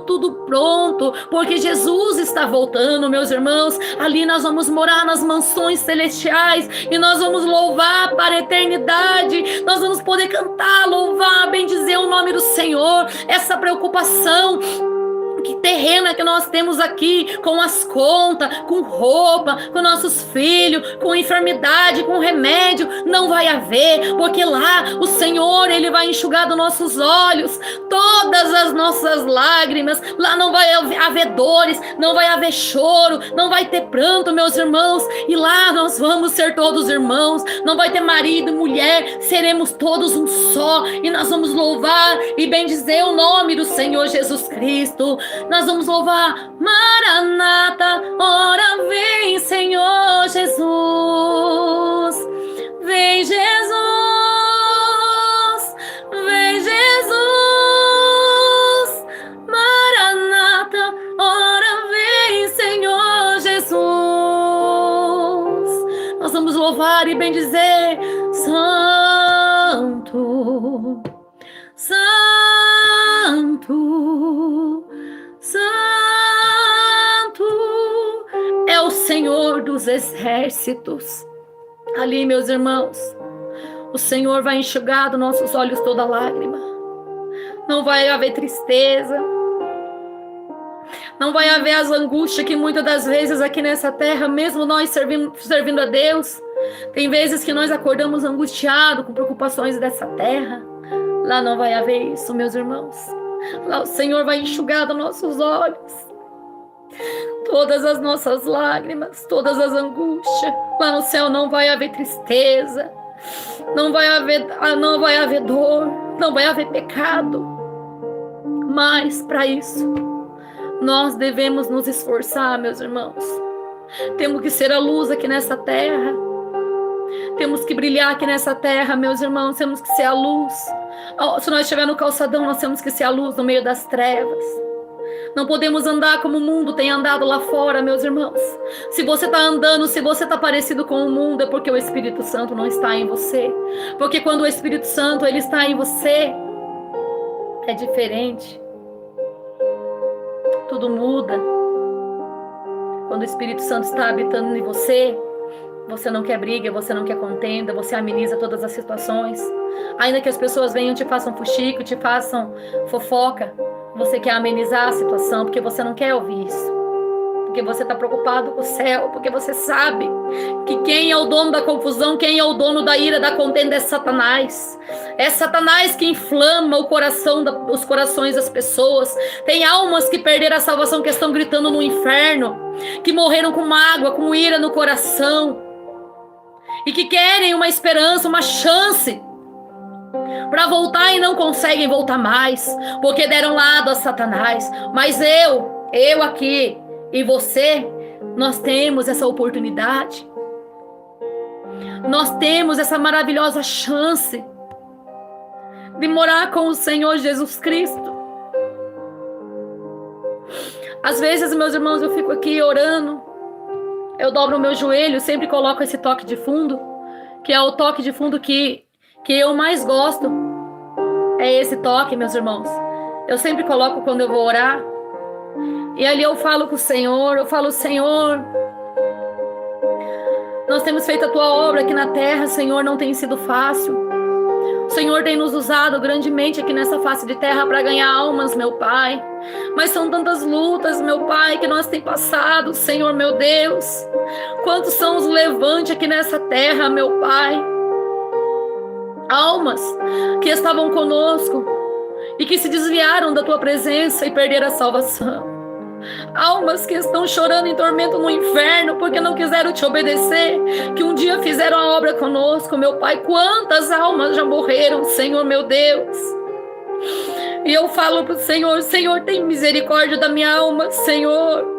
pronto, porque Jesus está voltando, meus irmãos. Ali nós vamos morar nas mansões celestiais e nós vamos louvar para a eternidade. Nós vamos poder cantar, louvar, bendizer o nome do Senhor. Essa preocupação que terrena que nós temos aqui, com as contas, com roupa, com nossos filhos, com enfermidade, com remédio, não vai haver, porque lá o Senhor, Ele vai enxugar dos nossos olhos todas as nossas lágrimas. Lá não vai haver dores, não vai haver choro, não vai ter pranto, meus irmãos. E lá nós vamos ser todos irmãos, não vai ter marido e mulher, seremos todos um só, e nós vamos louvar e bendizer o nome do Senhor Jesus Cristo. Nós vamos louvar, Maranata, ora vem, Senhor Jesus. Vem, Jesus, vem, Jesus. Maranata, ora vem, Senhor Jesus. Nós vamos louvar e bendizer, Santo, Santo, Santo é o Senhor dos exércitos. Ali, meus irmãos, o Senhor vai enxugar dos nossos olhos toda lágrima. Não vai haver tristeza, não vai haver as angústias que muitas das vezes aqui nessa terra, mesmo nós servindo a Deus, tem vezes que nós acordamos angustiados com preocupações dessa terra. Lá não vai haver isso, meus irmãos. Lá o Senhor vai enxugar dos nossos olhos todas as nossas lágrimas, todas as angústias. Lá no céu não vai haver tristeza, não vai haver dor, não vai haver pecado. Mas para isso nós devemos nos esforçar, meus irmãos. Temos que ser a luz aqui nessa terra. Temos que brilhar aqui nessa terra, meus irmãos. Temos que ser a luz. Se nós estivermos no calçadão, nós temos que ser a luz no meio das trevas. Não podemos andar como o mundo tem andado lá fora, meus irmãos. Se você está andando, se você está parecido com o mundo, é porque o Espírito Santo não está em você. Porque quando o Espírito Santo ele está em você, é diferente. Tudo muda. Quando o Espírito Santo está habitando em você, Você não quer briga, você não quer contenda, você ameniza todas as situações. Ainda que as pessoas venham e te façam fuxico, te façam fofoca, você quer amenizar a situação, porque você não quer ouvir isso. Porque você está preocupado com o céu, porque você sabe que quem é o dono da confusão, quem é o dono da ira, da contenda é Satanás. É Satanás que inflama os corações das pessoas. Tem almas que perderam a salvação, que estão gritando no inferno, que morreram com mágoa, com ira no coração, e que querem uma esperança, uma chance para voltar e não conseguem voltar mais, porque deram lado a Satanás. Mas eu aqui e você, nós temos essa oportunidade. Nós temos essa maravilhosa chance de morar com o Senhor Jesus Cristo. Às vezes, meus irmãos, eu fico aqui orando, eu dobro o meu joelho, sempre coloco esse toque de fundo, que é o toque de fundo que eu mais gosto. É esse toque, meus irmãos. Eu sempre coloco quando eu vou orar. E ali eu falo com o Senhor, eu falo: Senhor, nós temos feito a tua obra aqui na terra, Senhor, não tem sido fácil. O Senhor tem nos usado grandemente aqui nessa face de terra para ganhar almas, meu Pai. Mas são tantas lutas, meu Pai, que nós temos passado, Senhor, meu Deus. Quantos são os levantes aqui nessa terra, meu Pai? Almas que estavam conosco e que se desviaram da tua presença e perderam a salvação. Almas que estão chorando em tormento no inferno porque não quiseram te obedecer, que um dia fizeram a obra conosco, meu Pai. Quantas almas já morreram, Senhor, meu Deus. E eu falo para o Senhor: Senhor, tem misericórdia da minha alma, Senhor.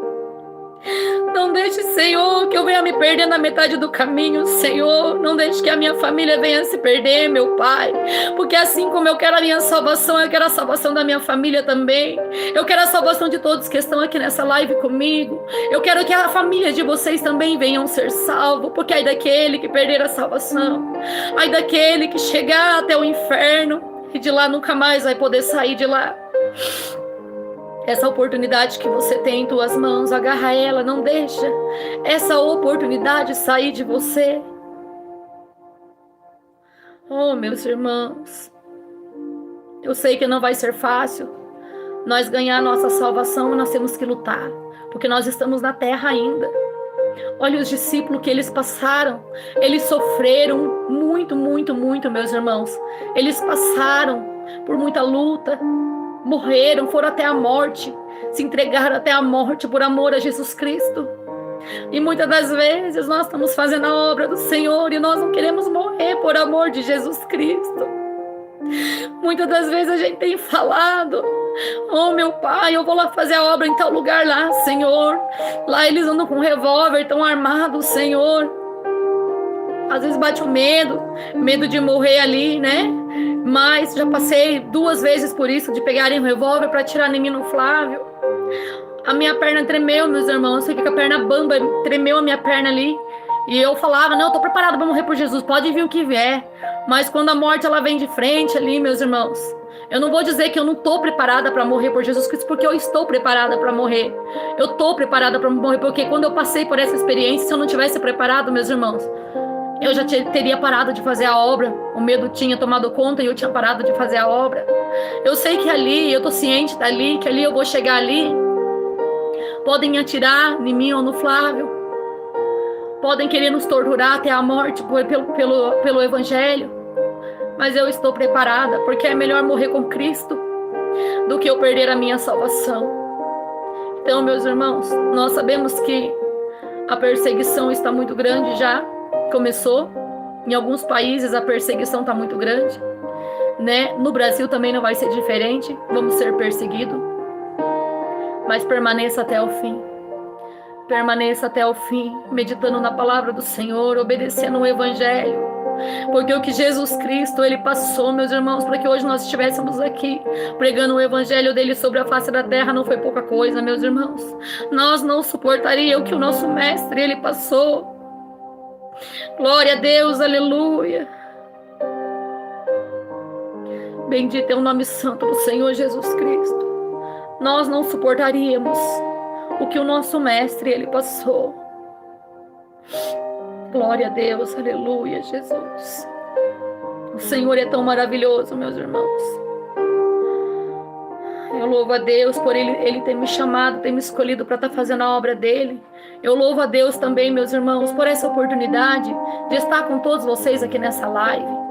Não deixe, Senhor, que eu venha me perder na metade do caminho, Senhor. Não deixe que a minha família venha se perder, meu Pai. Porque assim como eu quero a minha salvação, eu quero a salvação da minha família também. Eu quero a salvação de todos que estão aqui nessa live comigo. Eu quero que a família de vocês também venham ser salvos. Porque ai daquele que perder a salvação, ai daquele que chegar até o inferno e de lá nunca mais vai poder sair de lá. Essa oportunidade que você tem em tuas mãos, agarra ela, não deixa essa oportunidade sair de você. Oh, meus irmãos, eu sei que não vai ser fácil nós ganhar a nossa salvação, nós temos que lutar, porque nós estamos na terra ainda. Olha os discípulos que eles passaram, eles sofreram muito, muito, muito, meus irmãos. Eles passaram por muita luta, morreram, foram até a morte, se entregaram até a morte por amor a Jesus Cristo. E muitas das vezes nós estamos fazendo a obra do Senhor e nós não queremos morrer por amor de Jesus Cristo. Muitas das vezes a gente tem falado: oh, meu Pai, eu vou lá fazer a obra em tal lugar lá, Senhor. Lá eles andam com revólver, estão armados, Senhor. Às vezes bate o medo de morrer ali, né? Mas já passei 2 vezes por isso, de pegarem o revólver para atirar em mim no Flávio. A minha perna tremeu, meus irmãos. Eu fiquei com a perna bamba, tremeu a minha perna ali. E eu falava: não, eu tô preparada para morrer por Jesus, pode vir o que vier. Mas quando a morte ela vem de frente ali, meus irmãos, eu não vou dizer que eu não tô preparada para morrer por Jesus Cristo, porque eu estou preparada para morrer. Eu tô preparada para morrer, porque quando eu passei por essa experiência, se eu não tivesse preparado, meus irmãos, eu já teria parado de fazer a obra. O medo tinha tomado conta e eu tinha parado de fazer a obra. Eu sei que ali, eu tô ciente dali, que ali eu vou chegar ali. Podem atirar em mim ou no Flávio. Podem querer nos torturar até a morte pelo Evangelho. Mas eu estou preparada, porque é melhor morrer com Cristo do que eu perder a minha salvação. Então, meus irmãos, nós sabemos que a perseguição está muito grande já. Começou. Em alguns países a perseguição está muito grande, né? No Brasil também não vai ser diferente. Vamos ser perseguidos. Mas permaneça até o fim. Permaneça até o fim, meditando na palavra do Senhor, obedecendo o Evangelho. Porque o que Jesus Cristo, Ele passou, meus irmãos, para que hoje nós estivéssemos aqui, pregando o Evangelho dele sobre a face da terra, não foi pouca coisa, meus irmãos. Nós não suportaríamos o que o nosso Mestre, Ele passou. Glória a Deus, aleluia. Bendito é o nome santo do Senhor Jesus Cristo. Nós não suportaríamos o que o nosso Mestre, Ele passou. Glória a Deus, aleluia, Jesus. O Senhor é tão maravilhoso, meus irmãos. Eu louvo a Deus por Ele ter me chamado, ter me escolhido para estar fazendo a obra dEle. Eu louvo a Deus também, meus irmãos, por essa oportunidade de estar com todos vocês aqui nessa live.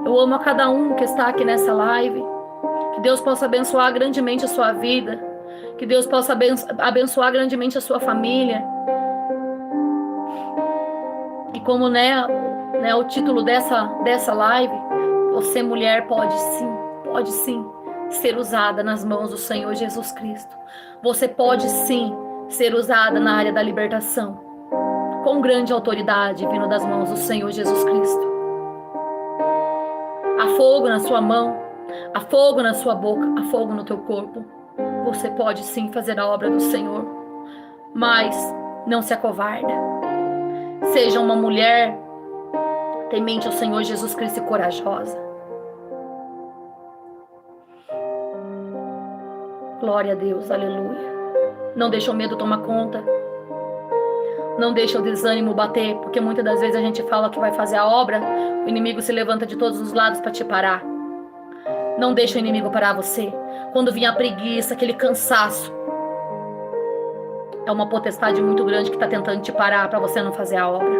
Eu amo a cada um que está aqui nessa live. Que Deus possa abençoar grandemente a sua vida. Que Deus possa abençoar grandemente a sua família. E como o título dessa live, você mulher pode sim ser usada nas mãos do Senhor Jesus Cristo. Você pode sim ser usada na área da libertação, com grande autoridade vindo das mãos do Senhor Jesus Cristo. Há fogo na sua mão, há fogo na sua boca, há fogo no teu corpo. Você pode sim fazer a obra do Senhor, mas não se acovarda. Seja uma mulher temente ao Senhor Jesus Cristo e corajosa. Glória a Deus, aleluia. Não deixa o medo tomar conta. Não deixa o desânimo bater, porque muitas das vezes a gente fala que vai fazer a obra, o inimigo se levanta de todos os lados para te parar. Não deixa o inimigo parar você. Quando vier a preguiça, aquele cansaço, é uma potestade muito grande que está tentando te parar para você não fazer a obra.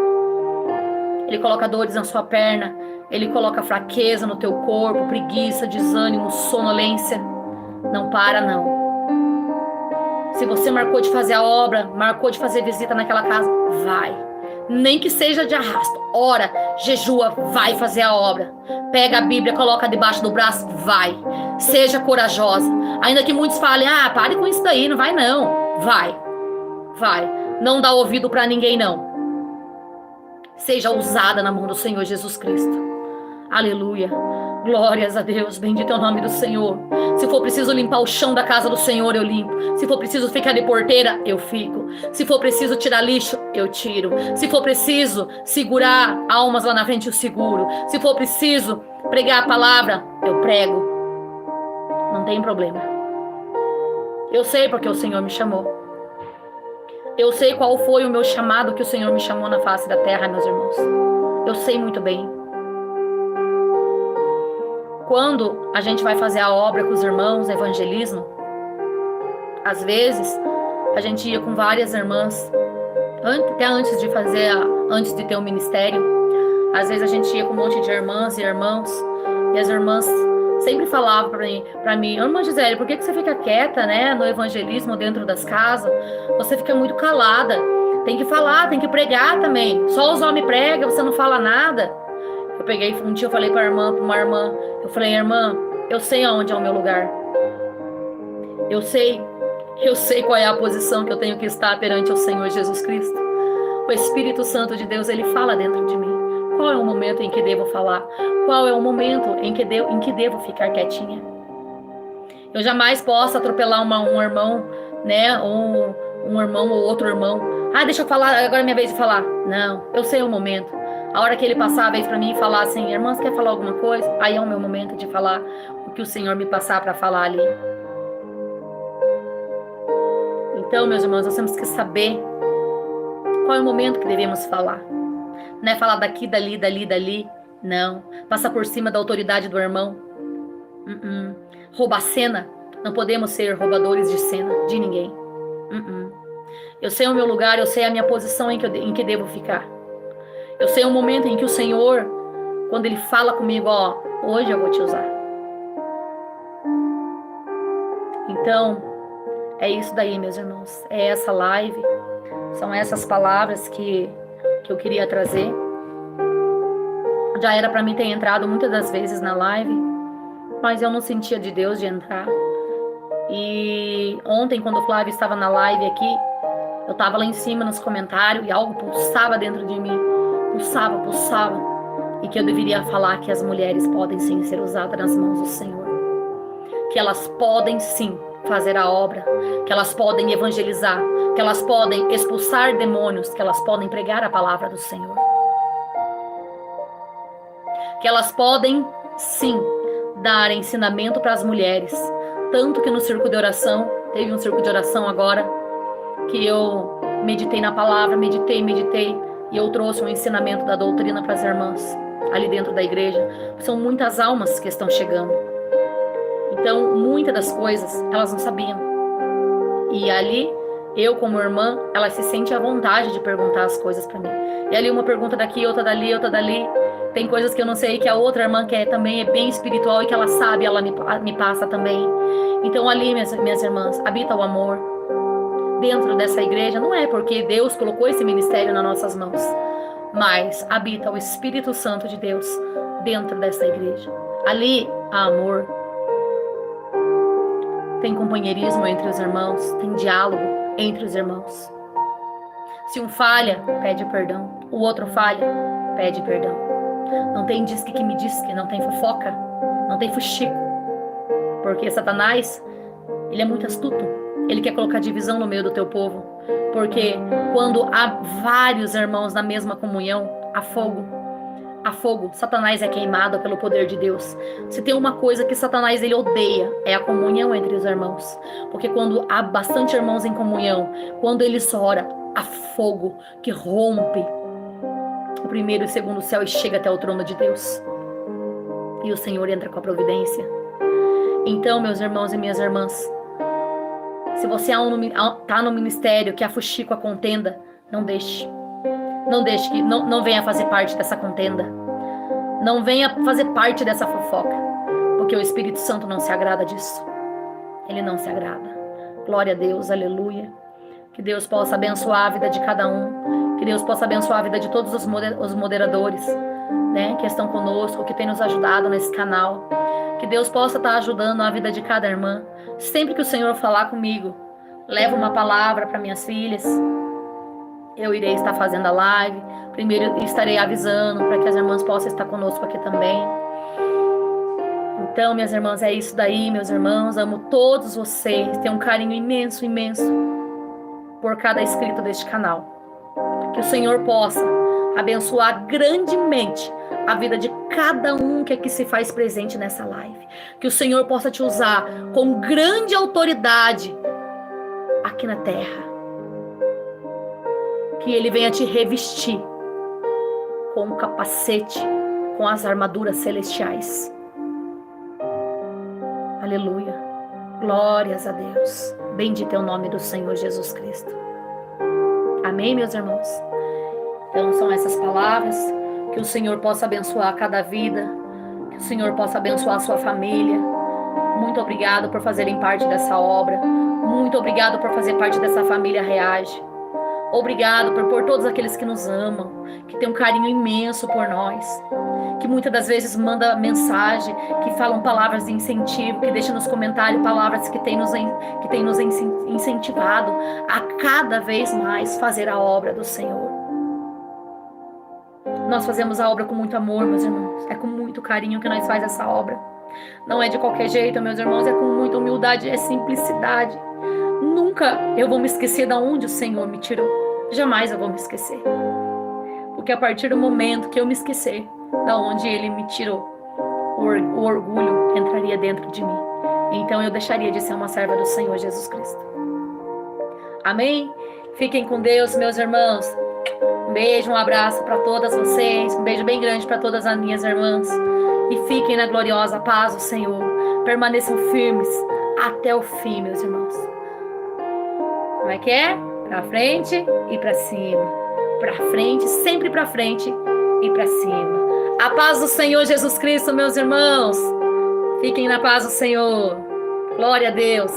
Ele coloca dores na sua perna, ele coloca fraqueza no teu corpo, preguiça, desânimo, sonolência. Não para, não. Se você marcou de fazer a obra, marcou de fazer visita naquela casa, vai. Nem que seja de arrasto. Ora, jejua, vai fazer a obra. Pega a Bíblia, coloca debaixo do braço, vai. Seja corajosa. Ainda que muitos falem, pare com isso daí, não vai não. Vai. Não dá ouvido para ninguém, não. Seja usada na mão do Senhor Jesus Cristo. Aleluia. Glórias a Deus, bendito é o nome do Senhor. Se for preciso limpar o chão da casa do Senhor, eu limpo. Se for preciso ficar de porteira, eu fico. Se for preciso tirar lixo, eu tiro. Se for preciso segurar almas lá na frente, eu seguro. Se for preciso pregar a palavra, eu prego. Não tem problema. Eu sei porque o Senhor me chamou. Eu sei qual foi o meu chamado que o Senhor me chamou na face da terra, meus irmãos. Eu sei muito bem. Quando a gente vai fazer a obra com os irmãos, evangelismo, às vezes a gente ia com várias irmãs, até antes de ter o ministério, às vezes a gente ia com um monte de irmãs e irmãos, e as irmãs sempre falavam para mim, irmã Gisele, por que você fica quieta, no evangelismo dentro das casas? Você fica muito calada, tem que falar, tem que pregar também, só os homens pregam, você não fala nada. Eu peguei, um dia eu falei para uma irmã, eu falei, irmã, eu sei aonde é o meu lugar. Eu sei qual é a posição que eu tenho que estar perante o Senhor Jesus Cristo. O Espírito Santo de Deus, ele fala dentro de mim. Qual é o momento em que devo falar? Qual é o momento em que devo ficar quietinha? Eu jamais posso atropelar um irmão, ou um irmão ou outro irmão. Deixa eu falar, agora é minha vez de falar. Não, eu sei o momento. A hora que ele passar a vez para mim e falar assim, irmã, você quer falar alguma coisa? Aí é o meu momento de falar o que o Senhor me passar para falar ali. Então, meus irmãos, nós temos que saber qual é o momento que devemos falar. Não é falar daqui, dali. Não. Passar por cima da autoridade do irmão. Roubar cena. Não podemos ser roubadores de cena de ninguém. Eu sei o meu lugar, eu sei a minha posição em que devo ficar. Eu sei o momento em que o Senhor, quando Ele fala comigo, hoje eu vou te usar. Então, é isso daí, meus irmãos. É essa live, são essas palavras que eu queria trazer. Já era para mim ter entrado muitas das vezes na live, mas eu não sentia de Deus de entrar. E ontem, quando o Flávio estava na live aqui, eu estava lá em cima nos comentários e algo pulsava dentro de mim. Pulsava, e que eu deveria falar que as mulheres podem sim ser usadas nas mãos do Senhor, que elas podem sim fazer a obra, que elas podem evangelizar, que elas podem expulsar demônios, que elas podem pregar a palavra do Senhor, que elas podem sim dar ensinamento para as mulheres, tanto que no circo de oração, teve um circo de oração agora, que eu meditei na palavra, meditei, E eu trouxe um ensinamento da doutrina para as irmãs ali dentro da igreja. São muitas almas que estão chegando. Então, muitas das coisas elas não sabiam. E ali, eu como irmã, ela se sente à vontade de perguntar as coisas para mim. E ali uma pergunta daqui, outra dali, outra dali. Tem coisas que eu não sei que a outra irmã que também é bem espiritual e que ela sabe, ela me passa também. Então ali, minhas irmãs, habita o amor. Dentro dessa igreja, não é porque Deus colocou esse ministério nas nossas mãos, mas habita o Espírito Santo de Deus dentro dessa igreja. Ali há amor, tem companheirismo entre os irmãos, tem diálogo entre os irmãos. Se um falha, pede perdão. O outro falha, pede perdão. Não tem disque que me disque, não tem fofoca, não tem fuxico. Porque Satanás, ele é muito astuto. Ele quer colocar divisão no meio do teu povo. Porque quando há vários irmãos na mesma comunhão, há fogo. Há fogo. Satanás é queimado pelo poder de Deus. Se tem uma coisa que Satanás ele odeia, é a comunhão entre os irmãos. Porque quando há bastante irmãos em comunhão, quando eles oram, há fogo que rompe o primeiro e o segundo céu e chega até o trono de Deus. E o Senhor entra com a providência. Então, meus irmãos e minhas irmãs, se você está no ministério que afuxica a contenda, não deixe. Não deixe que não venha fazer parte dessa contenda. Não venha fazer parte dessa fofoca. Porque o Espírito Santo não se agrada disso. Ele não se agrada. Glória a Deus, aleluia. Que Deus possa abençoar a vida de cada um. Que Deus possa abençoar a vida de todos os moderadores, né, que estão conosco, que têm nos ajudado nesse canal. Que Deus possa estar ajudando a vida de cada irmã. Sempre que o Senhor falar comigo, leva uma palavra para minhas filhas. Eu irei estar fazendo a live. Primeiro estarei avisando para que as irmãs possam estar conosco aqui também. Então, minhas irmãs, é isso daí, meus irmãos. Amo todos vocês. Tenho um carinho imenso, imenso por cada inscrito deste canal. Que o Senhor possa abençoar grandemente a vida de cada um que aqui se faz presente nessa live. Que o Senhor possa te usar com grande autoridade aqui na terra. Que Ele venha te revestir com o capacete, com as armaduras celestiais. Aleluia. Glórias a Deus. Bendito é o nome do Senhor Jesus Cristo. Amém, meus irmãos? Então são essas palavras. Que o Senhor possa abençoar cada vida. Que o Senhor possa abençoar a sua família. Muito obrigado por fazerem parte dessa obra. Muito obrigado por fazer parte dessa família Reage. Obrigado por todos aqueles que nos amam, que tem um carinho imenso por nós, que muitas das vezes manda mensagem, que falam palavras de incentivo, que deixam nos comentários palavras que tem nos incentivado a cada vez mais fazer a obra do Senhor. Nós fazemos a obra com muito amor, meus irmãos. É com muito carinho que nós fazemos essa obra. Não é de qualquer jeito, meus irmãos, é com muita humildade, é simplicidade. Nunca eu vou me esquecer de onde o Senhor me tirou. Jamais eu vou me esquecer. Porque a partir do momento que eu me esquecer de onde Ele me tirou, o orgulho entraria dentro de mim. Então eu deixaria de ser uma serva do Senhor Jesus Cristo. Amém? Fiquem com Deus, meus irmãos. Um beijo, um abraço para todas vocês. Um beijo bem grande para todas as minhas irmãs. E fiquem na gloriosa paz do Senhor. Permaneçam firmes até o fim, meus irmãos. Como é que é? Pra frente e pra cima. Pra frente, sempre pra frente e pra cima. A paz do Senhor Jesus Cristo, meus irmãos. Fiquem na paz do Senhor. Glória a Deus.